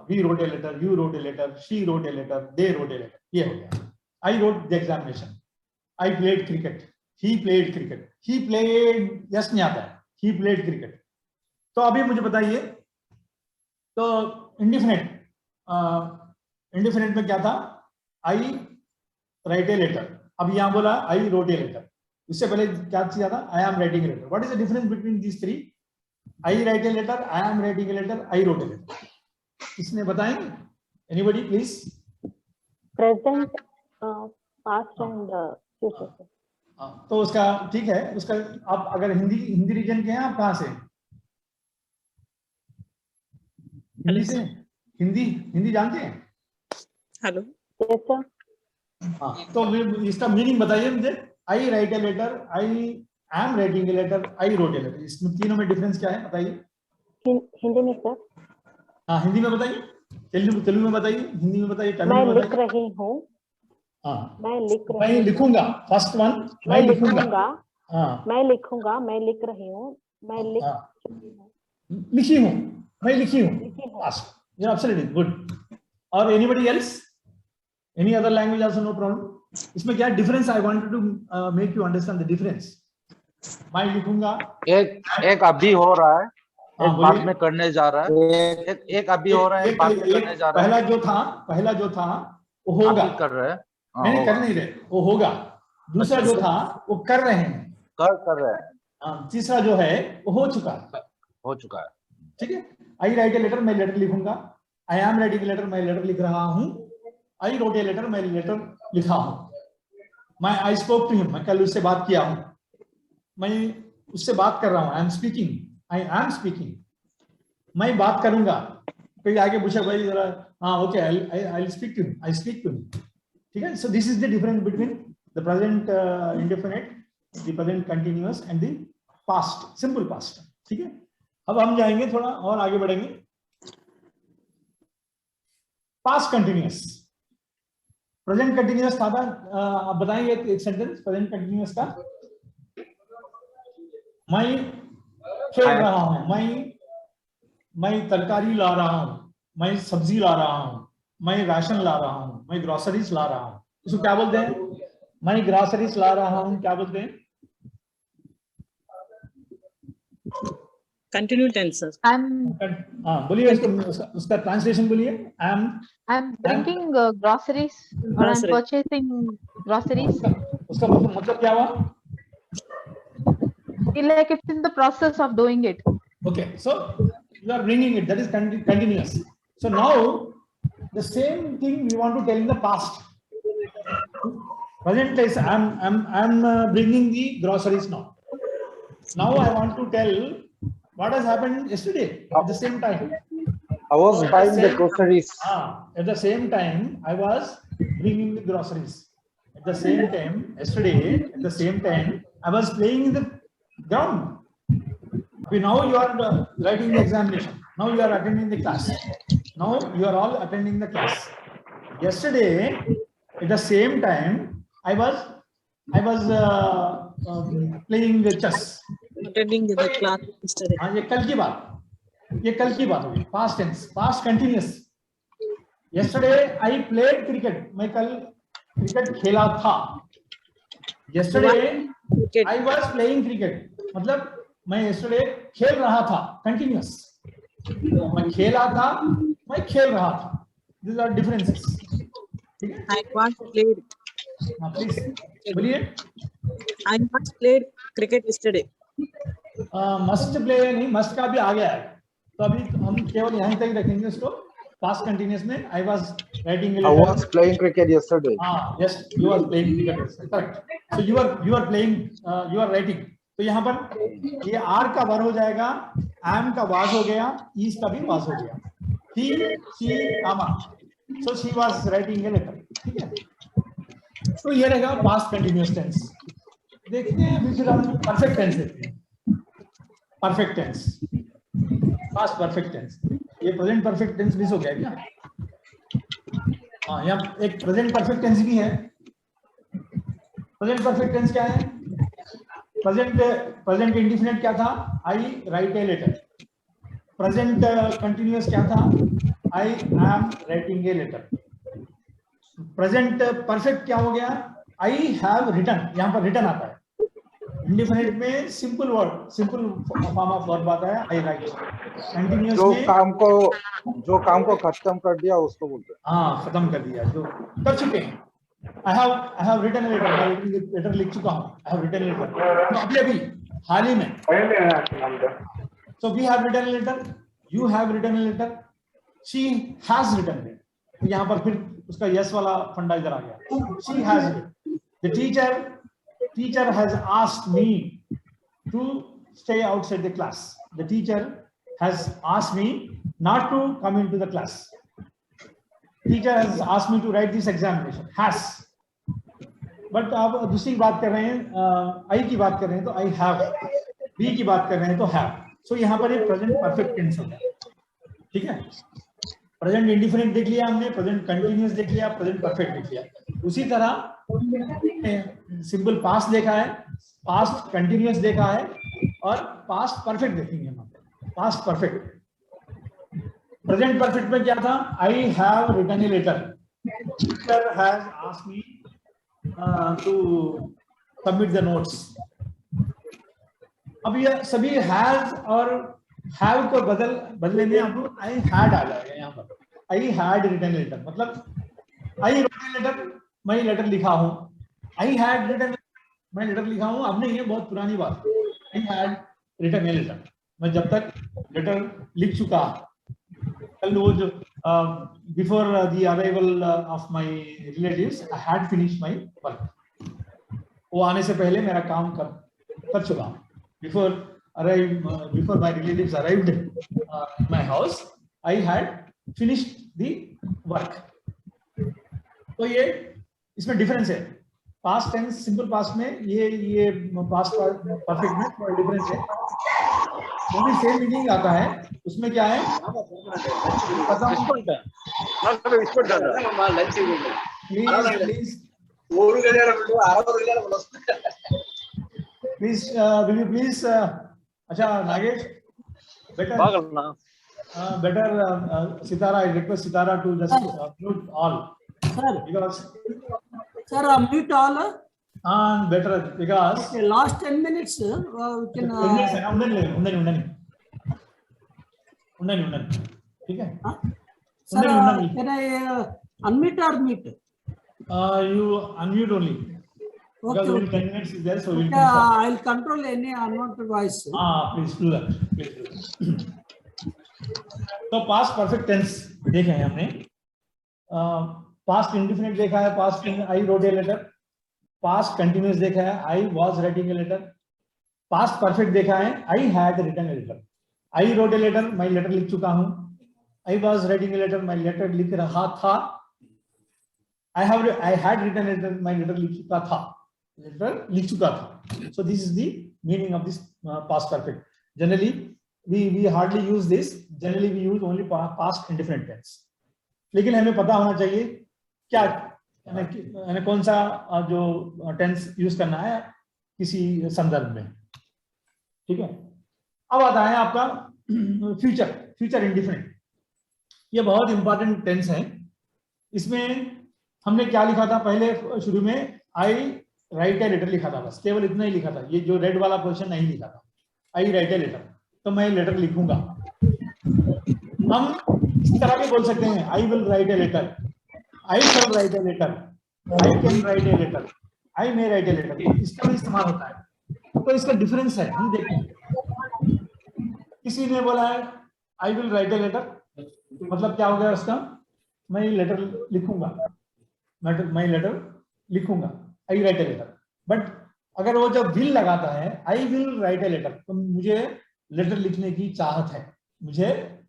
B: we wrote a letter, you wrote a letter, she wrote a letter, they wrote a letter. ये हो गया. I wrote the examination. I played cricket. He played cricket. He played, yes नहीं आता है. He played cricket. तो अभी मुझे बताइए, तो indefinite, indefinite में क्या था? I write a letter. अब यहाँ बोला I wrote a letter. इससे पहले क्या किया था? I am writing a letter. What is the difference between these three? I write a letter, I am writing a letter, I wrote a letter. किसने बताएंगे? Anybody please?
H: Present, past and future.
B: तो उसका ठीक है, उसका आप अगर Hindi reason के हैं, आप कहाँ से? हिंदी से? हिंदी जानते हैं?
I: हेलो।
H: Yes, sir.
B: हाँ, तो इसका मीनिंग बताइए मुझे. I write a letter, I am writing a letter, I wrote a letter. इसमें तीनों में डिफरेंस क्या है बताइए?
H: हिंदी में सर.
B: हाँ, हिंदी में बताइए. तेलुगु में बताइए. हिंदी में बताइए. तमिल
H: मैं
B: में
H: लिख
B: बताइए.
H: रही हूँ.
B: हाँ,
H: मैं लिख रही
B: मैं
H: हूँ.
B: लिखूंगा. फर्स्ट वन मैं लिखूंगा. हाँ,
H: मैं लिखूंगा. मैं लिख रही हूँ. मैं लिख
B: लिखी हूँ. मैं लिखी हूँ.
H: लिखी हूँ.
B: You're absolutely good. Or anybody else? Any other language also no problem. इसमें क्या difference? I wanted to make you understand the difference. मैं लिखूंगा.
G: एक अभी हो रहा है, एक बाद में करने जा रहा है. एक अभी हो रहा है, एक बाद में करने जा रहा है.
B: पहला जो था वो होगा.
G: कर रहे हैं.
B: नहीं कर नहीं रहे, वो होगा. दूसरा जो था वो कर रहे हैं.
G: कर रहे हैं.
B: तीसरा जो है वो हो चुका है. ठीक है. I write a letter, मैं लेटर लिखूंगा. I am writing a letter, मैं लेटर लिख रहा हूँ. I wrote a letter, मैं लेटर लिखा हूँ. I spoke to him, मैं कल उससे बात किया हूँ. मैं उससे बात कर रहा हूँ. I am speaking. मैं बात करूंगा. कोई आगे पूछा भाई जरा, हाँ okay, I'll speak to him. I speak to him. ठीक है. So this is the difference between the present indefinite, the present continuous and the past, simple past. ठीक है. अब हम जाएंगे थोड़ा और आगे बढ़ेंगे. पास्ट कंटिन्यूअस, प्रेजेंट कंटिन्यूअस था. आप बताएंगे एक सेंटेंस प्रेजेंट कंटिन्यूअस का. मैं खेल रहा हूं. मैं तरकारी ला रहा हूं. मैं सब्जी ला रहा हूं. मैं राशन ला रहा हूं. मैं ग्रोसरीज ला रहा हूं. इसको क्या बोलते हैं? मैं ग्रोसरीज ला रहा हूं क्या बोलते हैं?
I: Continue tense sir.
B: बोलिए उसका ट्रांसलेशन बोलिए.
D: I'm bringing groceries or I'm purchasing groceries.
B: उसका मतलब क्या हुआ?
D: Like it's in the process of doing it.
B: Okay, so you are bringing it. That is continuous. So now the same thing we want to tell in the past. Present is I'm bringing the groceries now. Now I want to tell what has happened yesterday at the same time.
G: I was buying the groceries.
B: At the same time, I was bringing the groceries. At the same time, yesterday, at the same time, I was playing in the ground. Now you are writing the examination. Now you are attending the class. Now you are all attending the class. Yesterday, at the same time, I was playing the chess.
I: Attending the class yesterday.
B: ये कल की बात होगी. Past tense, past continuous. Yesterday I played cricket. मैं कल cricket खेला था. Yesterday I was playing cricket. मतलब मैं yesterday खेल रहा था. Continuous. मैं खेला था, मैं खेल रहा था. These are differences. ठीक है?
I: I once played.
B: Please बोलिए.
I: I once played cricket yesterday.
B: Must play नहीं, मस्ट का भी आ गया है. तो अभी हम केवल यहीं तक रखेंगे उसको. पास्ट कंटिन्यूअस में I was writing a letter.
G: I was playing cricket yesterday.
B: Yes, you are playing cricket. Correct. So you are playing, you are writing. तो यहाँ पर ये R का वर हो जाएगा, am का was हो गया, is का भी was हो गया. He, she, ama. So she was writing a letter. ठीक है. तो ये रहेगा पास्ट कंटिन्यूअस टेंस. देखते हैं अभी फिर हम परफेक्ट टेंस देखते हैं. Perfect tense, past perfect tense. ये प्रेजेंट परफेक्ट टेंस मिस हो गया क्या? हाँ, यहाँ एक प्रेजेंट परफेक्ट टेंस भी है. प्रेजेंट परफेक्ट टेंस क्या है? प्रेजेंट इंडिफिनिट क्या था? I write a letter. Present continuous क्या था? I am writing a letter. Present perfect क्या हो गया? आई हैव रिटन, यहाँ पर रिटन आता है। इंडिफिनिट में simple word, simple form of verb आता है, आई राइट। कंटिन्यूअस
G: जो
B: में
G: काम को खत्म कर दिया उसको बोलते हैं।
B: हाँ, खत्म कर दिया, जो कर चुके हैं। I have written a letter, मैं लेटर लिख चुका हूँ। I have written a letter, तो अभी हाल ही में। So we have written a letter, you have written a letter, she has written it। तो यहाँ पर फिर उसका yes वाला फंडा इधर आ गया। She has it। The teacher has asked me to stay outside the class। The teacher has asked me not to come into the class। Teacher has asked me to write this examination। has। But आप दूसरी बात कर रहे हैं, आई की बात कर रहे हैं तो आई हैव, बी की बात कर रहे हैं तो हैव। सो यहाँ पर एक प्रेजेंट परफेक्ट टेंस होता है, ठीक है। प्रेजेंट इंडिफिनिट देख लिया हमने, प्रेजेंट कंटिन्यूअस देख लिया, प्रेजेंट परफेक्ट देख लिया। उसी तरह सिंपल पास्ट देखा है, पास्ट कंटिन्यूअस देखा है और पास्ट परफेक्ट देखेंगे हम। पास्ट परफेक्ट, प्रेजेंट परफेक्ट में क्या था? I have written a letter, teacher has asked me to submit the notes. अब ये सभी हैज और हैव को बदले में आपको आई हैड आ जाएगा। यहाँ पर आई हैड रिटन लेटर, मतलब आई रोट ए लेटर, मैं लेटर लिखा हूँ। आई हैड रिटन, मैं लेटर लिखा हूँ। अब नहीं, ये बहुत पुरानी बात। I had written a letter, मैं जब तक लेटर लिख चुका, कल वो जो before the arrival of my relatives I had finished my work. वो आने से पहले मेरा काम कर चुका हूँ। Before my relatives arrived in my house, I had finished the work। तो ये इसमें डिफरेंस है। पास्ट टेंस सिंपल पास्ट में ये पास्ट परफेक्ट में थोड़ा डिफरेंस है। वो भी सेम मीनिंग आता है। उसमें क्या है? प्लीज will you please अच्छा Nagesh, better Sitara, I request Sitara to just mute all, because
C: Sir, mute all.
B: better because
C: Okay, last 10 minutes we can
B: उन्नन ठीक है।
C: sir, can I unmute or mute?
B: You unmute only, because only 10 minutes is there, so we'll
C: I'll control any unwanted voice.
B: please do that, please do that। तो past perfect tense देखे हैं हमने, past indefinite देखा है, past I wrote a letter, past continuous देखा है, I was writing a letter, past perfect देखा है, I had written a letter. I wrote a letter, मैं लेटर लिख चुका हूं। I was writing a letter, मैं लेटर लिख रहा था। I had written a letter, मैं लेटर लिख चुका था, लेटर लिख चुका था। सो this is the meaning of this past perfect. Generally we hardly use this, generally we use only past indefinite tense। लेकिन हमें पता होना चाहिए क्या यानी कौन सा जो टेंस यूज करना है किसी संदर्भ में, ठीक है। अब आता है आपका फ्यूचर इंडिफिनिट। ये बहुत इंपॉर्टेंट टेंस है। इसमें हमने क्या लिखा था पहले शुरू में? आई राइट ए लेटर लिखा था, बस केवल इतना ही लिखा था। ये जो रेड वाला क्वेश्चन नहीं लिखा था। आई राइट ए लेटर, तो मैं लेटर लिखूंगा। हम इस तरह भी बोल सकते हैं, I will write a letter, I shall write a letter, I can write a letter, I may write a letter. इसका भी इस्तेमाल होता है। तो इसका डिफरेंस है, हम देखें। किसी ने बोला है I will write a letter, मतलब क्या हो गया उसका? मैं लेटर लिखूंगा, मैं लेटर लिखूंगा, I write a letter. But अगर वो जब विल लगाता है, I will write a letter, तो मुझे लेटर लिखने की चाहत है, मुझे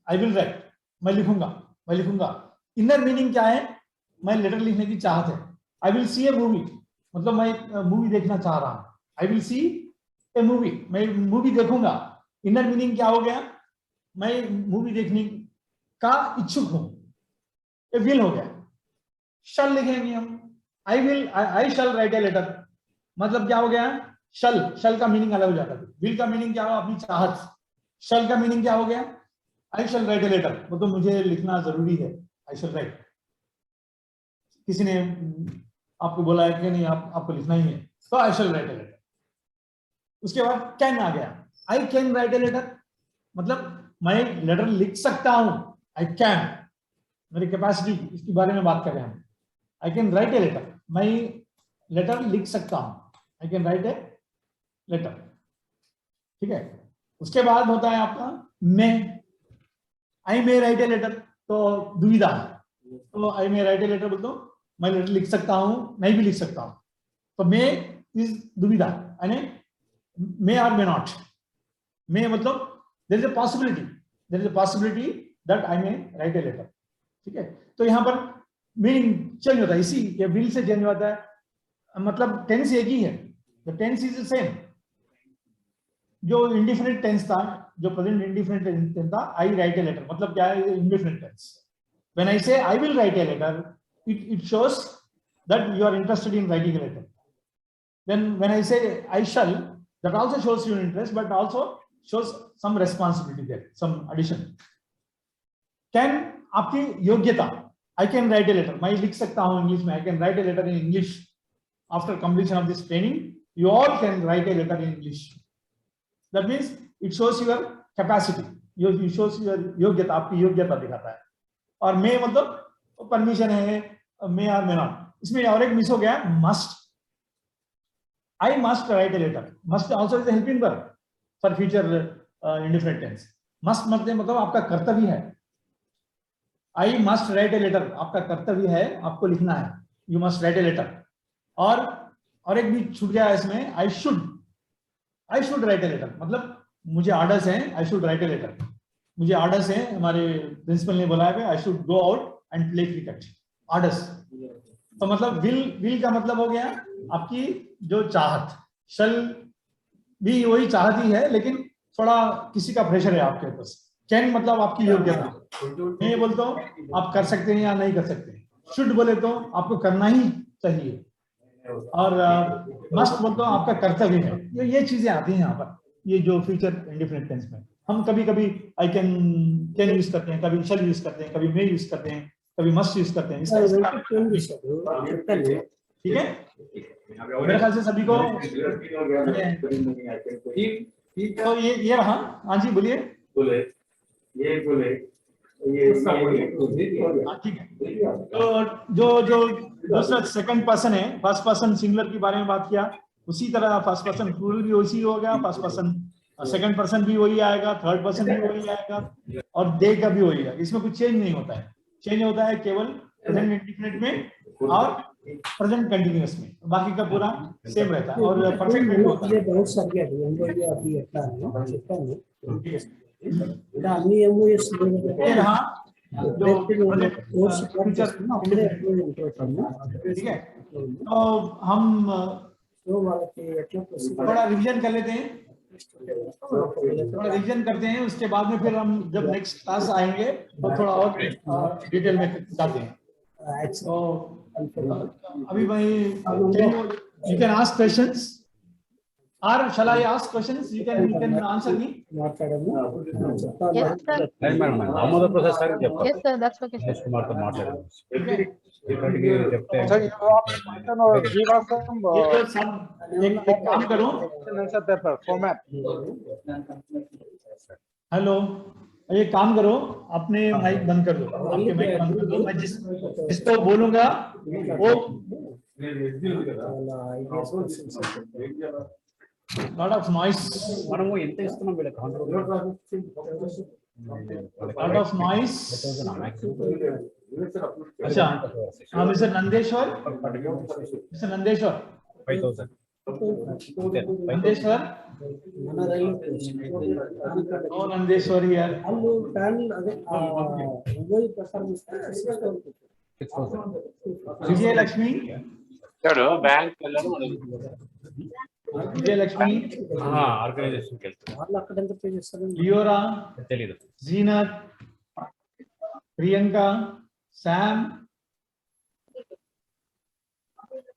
B: आई विल राइट, मैं लिखूंगा। इनर मीनिंग क्या है? मैं लेटर लिखने की चाहत है। I will see A movie, मतलब मैं मूवी देखना चाह रहा हूं। I will see A movie, मैं मूवी देखूंगा। इनर मीनिंग क्या हो गया? मैं मूवी देखने का इच्छुक हूं, ए विल हो गया। शल लिखेंगे हम, आई शल राइट ए लेटर, मतलब क्या हो गया? शल का मीनिंग अलग हो जाता है। विल का मीनिंग क्या हो? अपनी चाहत। शल का मीनिंग क्या हो गया? I shall write a letter, मतलब मुझे लिखना जरूरी है. I shall write. किसी ने आपको बोला है कि नहीं आपको लिखना ही है, तो I shall write a letter. उसके बाद can आ गया. I can write a letter, मतलब मैं लेटर लिख सकता हूं. I can, मेरी कैपेसिटी, इसके बारे में बात कर रहे हैं हम. I can write a letter, मैं लेटर लिख सकता हूं. I can write a letter. ठीक है. उसके बाद होता है आपका may. I may write a letter, तो दुविधा है, तो I may write a letter बोलते हो, मैं लेटर लिख सकता हूं, नहीं भी लिख सकता हूं. तो may इज दुविधा, यानी may or may not. may मतलब there is a possibility that I may write a letter. ठीक है. तो यहाँ पर मीनिंग चेंज होता है, इसी के विल से चेंज होता है. मतलब टेंस एक ही है, the tense is the same. जो इंडिफिनिट टेंस था, जो प्रेजेंट इंडिफिनिट टेंस था, आई राइट ए लेटर, मतलब क्या है indefinite tense. When I say I will write a letter, it shows that you are interested in writing a letter. When I say I shall, that also shows your interest, but also shows some responsibility there, some addition. Can आपकी योग्यता. I can write a letter, मैं लिख सकता हूं English में. I can write a letter in English after completion of this training. You all can write a letter in English. That means it shows your capacity. It shows your योग्यता, आपकी योग्यता दिखाता है. और may मतलब permission है, may or may not. इसमें और एक मिस हो गया, must. I must write a letter. Must also is a helping verb for future indefinite tense. Must मतलब आपका कर्तव्य है. I must write a letter, आपका कर्तव्य है, आपको लिखना है. You must write a letter. और एक भी छूट गया इसमें, I should write a letter, मतलब मुझे ऑर्डर्स हैं, I should write a letter. मुझे ऑर्डर्स हैं, हमारे प्रिंसिपल ने बोला है I should go out and play cricket. Orders. तो मतलब विल का मतलब हो गया आपकी जो चाहत. शल भी वही चाहत ही है, लेकिन थोड़ा किसी का प्रेशर है आपके ऊपर. कैन मतलब आपकी योग्यता. मैं ये बोलता हूँ आप कर सकते हैं या नहीं कर सकते. शुड बोले तो आपको करना ही चाहिए. और मस्ट बोलते हो आपका कर्तव्य है. ये चीजें आती हैं यहाँ पर, ये जो फ्यूचर इंडिफिनिट टेंस में हम कभी कभी आई कैन यूज करते हैं, कभी शैल यूज करते हैं, कभी मे यूज करते हैं, कभी मस्ट यूज करते हैं. ठीक है. मेरे ख्याल से सभी को तो ये रहा. हाँ जी बोलिए. ठीक है. तो जो दूसरा सेकंड पर्सन है, फर्स्ट पर्सन सिंगुलर के बारे में बात किया, उसी तरह फर्स्ट पर्सन प्लूरल भी उसी हो गया. फर्स्ट पर्सन सेकंड पर्सन भी वही आएगा, थर्ड पर्सन भी वही आएगा, और दे का भी वही है. इसमें कुछ चेंज नहीं होता है. चेंज होता है केवल प्रेजेंट इंडिफिनिट में और प्रेजेंट कंटिन्यूअस में. बाकी का पूरा सेम रहता है. और परफेक्ट में होता है. ठीक है. तो हम थोड़ा रिवीजन कर लेते हैं, थोड़ा रिवीजन करते हैं. उसके बाद में फिर हम जब नेक्स्ट क्लास आएंगे तो थोड़ा और डिटेल में जाते हैं. तो अभी भाई you can ask questions. Or shall I ask questions? You can answer me.
D: Yes, sir. Yes, sir. That's okay, sir.
G: So you want to give us some
B: एक काम करो.
G: answer paper format.
B: हेलो, ये काम करो, अपने mic बंद कर दो. आपके माइक बंद कर दो. मैं जिसको बोलूंगा वो lot of noise. Lot of noise. अच्छा, mister Nandeshwar. Mister Nandeshwar.
F: 5,000.
B: Nandeshwar. No Nandeshwar here. Vijay Lakshmi. Vijay Lakshmi.
F: Organization కి వెళ్తాను.
B: लियोरा.
F: తెలీదు.
B: जीनत. प्रियंका. सैम.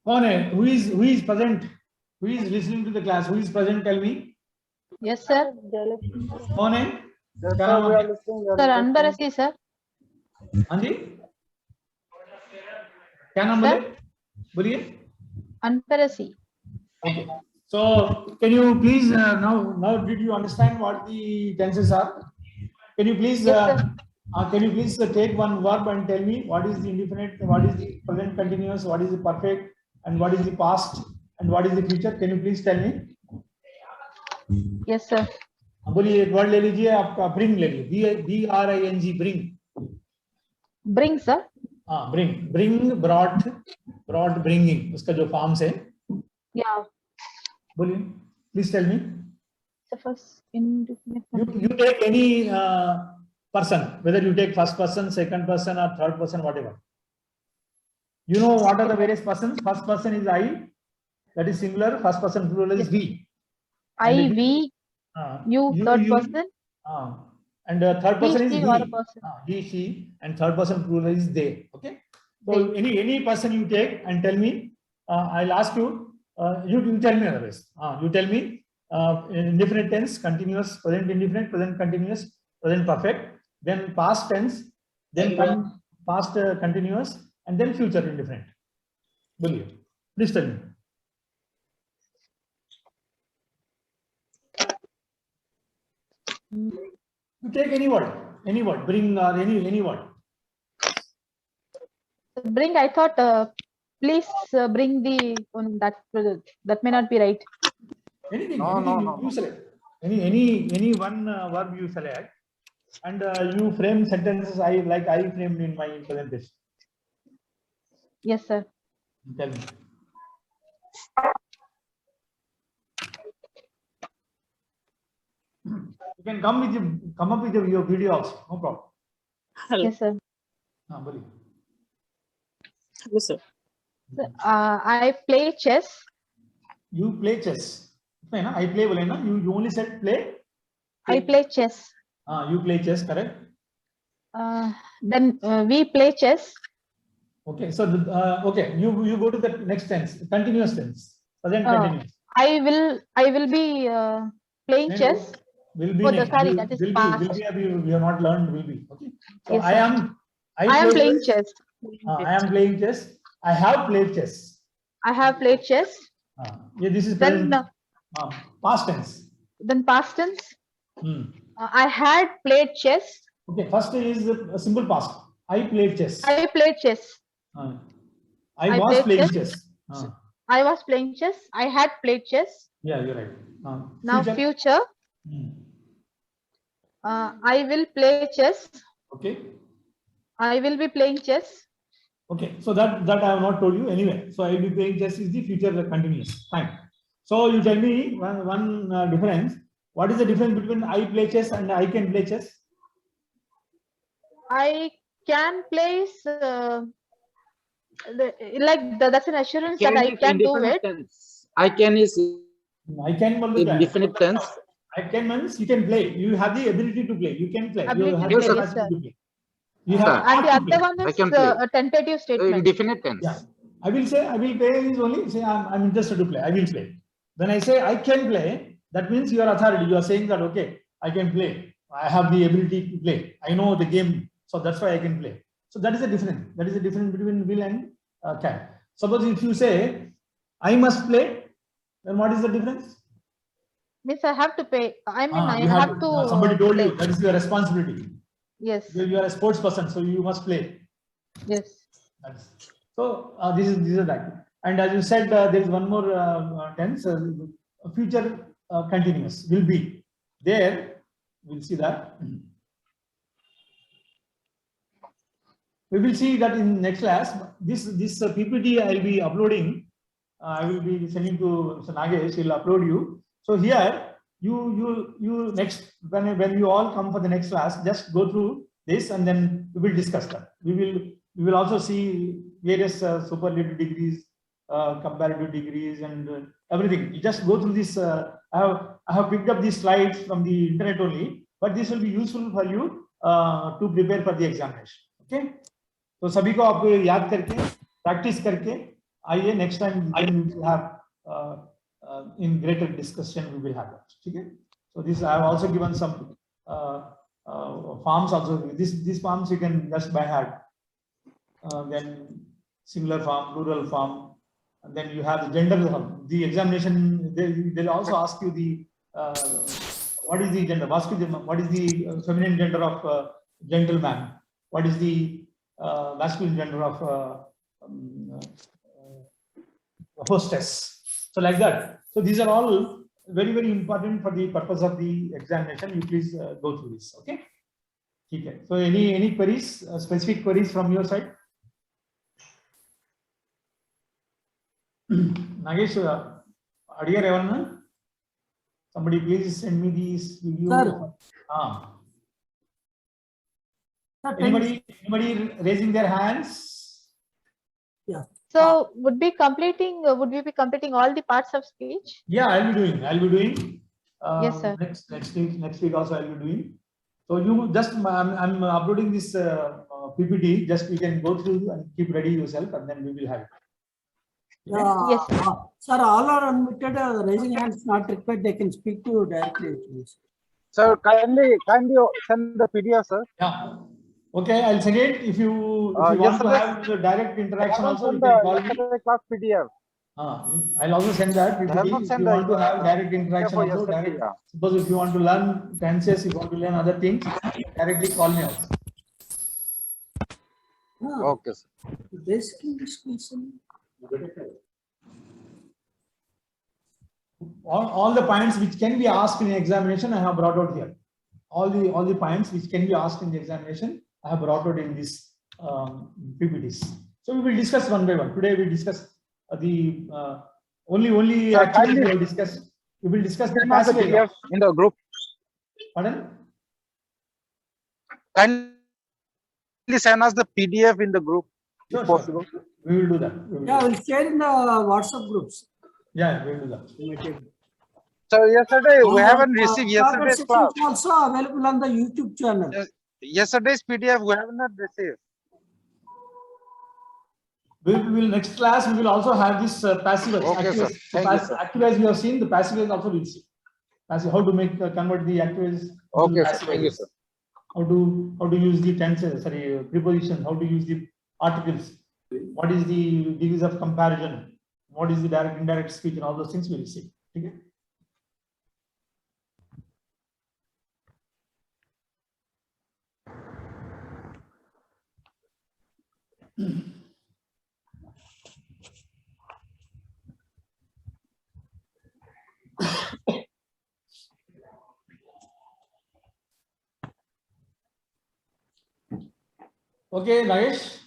B: कौन है? Who is present? Who is listening to the class? Who is present? Tell me.
D: Yes, sir.
B: कौन है? क्या नाम आपका?
D: Sir, Anbarasi, sir.
B: हाँ जी, क्या नाम बोले? बोलिए.
D: Anbarasi.
B: Okay. So can you please now did you understand what the tenses are? Can you please
D: Yes, sir.
B: can you please take one verb and tell me what is the indefinite, what is the present continuous, what is the perfect, and what is the past, and what is the future? Can you please tell me?
D: Yes, sir.
B: बोलिए, एक word ले लीजिए आपका. Bring ले लीजिए. BRING, bring.
D: Bring, sir.
B: हाँ, bring. Bring, brought, bringing, उसका जो फॉर्म्स है.
D: Yeah.
B: बोलिए, please tell me.
D: The first indefinite.
B: You take any person, whether you take first person, second person, or third person, whatever. You know what are the various persons? First person is I, that is singular. First person plural is we.
D: I, we, you, third person.
B: And third person is
D: she,
B: he.
D: or a person.
B: He, she, and third person plural is they. Okay. So
D: They.
B: any person you take and tell me. I'll ask you. You tell me otherwise. You tell me. Indefinite tense, continuous, present indefinite, present continuous, present perfect, then past tense, then past continuous, and then future indefinite. Please tell me. You take any word, bring or any word.
D: Bring, I thought, please bring the that may not be right.
B: Anything,
G: No,
B: anything
G: no.
B: you select. Any one verb you select, and you frame sentences. I framed in my presentation.
D: Yes, sir.
B: Tell me. You can come up with your video also. No problem.
I: Hello.
D: Yes, sir.
B: बोलिए.
I: Hello, sir.
D: I play chess.
B: You play chess. ना, I play बोले ना. You only said play.
D: I play chess.
B: You play chess, correct?
D: Then we play chess.
B: Okay. So okay, you go to the next tense, continuous tense, present continuous.
D: I will be playing
B: Then
D: chess.
B: Will be.
D: Oh,
B: next.
D: sorry,
B: Will,
D: that is
B: will
D: past.
B: be. We have not learned. Will be. Okay. So
D: Yes,
B: I
D: sir.
B: am.
D: I am playing chess.
B: I am playing chess. I have played chess.
D: I have played chess.
B: Yeah, this is
D: Then
B: present. Past tense.
D: Then past tense. I had played chess.
B: Okay, first is a simple past. I played chess.
D: I played chess.
B: I was playing chess.
D: I was playing chess. I had played chess.
B: Yeah, you're right.
D: Now future. I will play chess.
B: Okay.
D: I will be playing chess.
B: Okay, so that I have not told you anyway. So I will be playing chess is the future continuous. Fine. So you tell me one difference. What is the difference between I play chess and I can play chess?
D: I can play that's an assurance that I can do it.
G: I can is
B: indefinite
G: tense.
B: I can means you can play. You have the ability to play. You can play.
D: Ability
B: You have
D: to
B: the
D: play,
B: capacity
D: yes,
B: to play. You have
D: and the
B: art to
D: other
B: play.
D: one
G: I
D: is
G: can play.
D: a tentative statement.
G: Indefinite tense.
B: Yeah, I will say I will play is only say I'm interested to play. I will play. When I say I can play, that means your authority. You are saying that okay, I can play. I have the ability to play. I know the game, so that's why I can play. So that is the difference. That is the difference between will and can. Suppose if you say I must play, then what is the difference?
D: Means I have to pay. I mean, I
B: you
D: have to.
B: Somebody told
D: play.
B: you that is your responsibility.
D: Yes.
B: You are a sports person, so you must play.
D: Yes.
B: So this is that. And as you said, there is one more tense. Future continuous will be there. We'll see that. We will see that in next class. This PPT I will be uploading. I will be sending to Mr. Nagesh. He will upload you. So here you next when you all come for the next class, just go through this and then we will discuss that. We will also see various superlative degrees, comparative degrees, and everything. You just go through this. I have picked up these slides from the internet only, but this will be useful for you to prepare for the examination. Okay. तो सभी को आप याद करके practice करके आइए next time we will have in greater discussion we will have that. ठीक है. So this I have also given some Forms also. These forms you can just by heart. Then singular form, plural form, and then you have the gender form. The examination they'll also ask you the what is the gender? What is the feminine gender of gentleman? What is the masculine gender of hostess? So like that. So these are all very, very important for the purpose of the examination. You please go through this. Okay. Okay. So any queries, specific queries from your side? Nagesh, Adigar Evanna? Somebody please send me these video.
C: Sir. Sir,
B: Anybody raising their hands?
C: Yeah.
D: So would be completing, would we be completing all the parts of speech?
B: Yeah, I'll be doing.
D: Yes, sir.
B: Next week also I'll be doing. So you just, I'm uploading this PPT. Just you can go through and keep ready yourself, and then we will have it.
D: Yes, sir.
C: Sir, all are unmuted. Raising hands not required. They can speak to you directly.
G: Sir, kindly send the PDF, sir.
B: Yeah. Okay, I'll send it. If you want to have the direct interaction also, you can call me.
G: Class PDF.
B: I'll also send that. If you want to have direct interaction also, direct. Suppose if you want to learn tenses, if you want to learn other things, directly call me also.
G: Okay, sir.
C: Basically, discussion.
B: All the points which can be asked in examination, I have brought out here. All the points which can be asked in the examination, I have brought out in this PPTs. So we will discuss one by one. Today we discuss the only activities we will discuss. We will discuss the passive
G: PDF in the group.
B: Pardon?
G: Kindly send us the PDF in the group, if possible.
B: Sure. We will do that.
C: Yeah, we'll share in the WhatsApp groups.
B: Yeah, we will do that.
G: So yesterday we haven't received yesterday's class.
C: Also available on the YouTube channel.
G: Yesterday's PDF we have not received.
B: We will next class. We will also have this passive.
G: Okay, sir. Thank you, sir.
B: Active as we have seen, the passive is also will see. Passive, how to make convert the active.
G: Okay, sir. Thank you, sir.
B: How to use the tenses, prepositions, how to use the articles, what is the degrees of comparison, what is the direct indirect speech, and all those things we will see. Okay. Okay, Nagesh.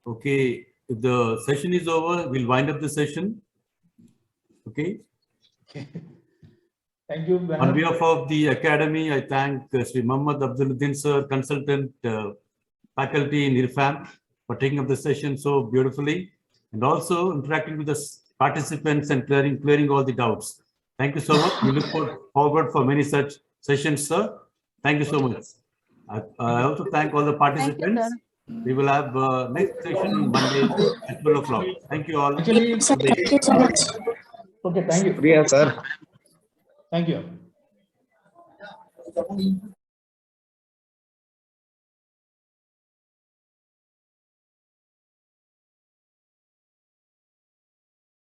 J: Okay, if the session is over, we'll wind up the session. Okay.
B: Thank you.
J: On behalf of the Academy, I thank Sri Muhammad Abduluddin Sir, consultant faculty in IRFAM, for taking up the session so beautifully, and also interacting with the participants and clearing all the doubts. Thank you so much. We look forward for many such sessions, sir. Thank you so much. I also thank all the participants. We will have next session Monday at 12 o'clock. Thank you all.
B: Actually,
I: Thank you so much.
B: okay, thank you.
E: Yes, sir.
B: Thank you.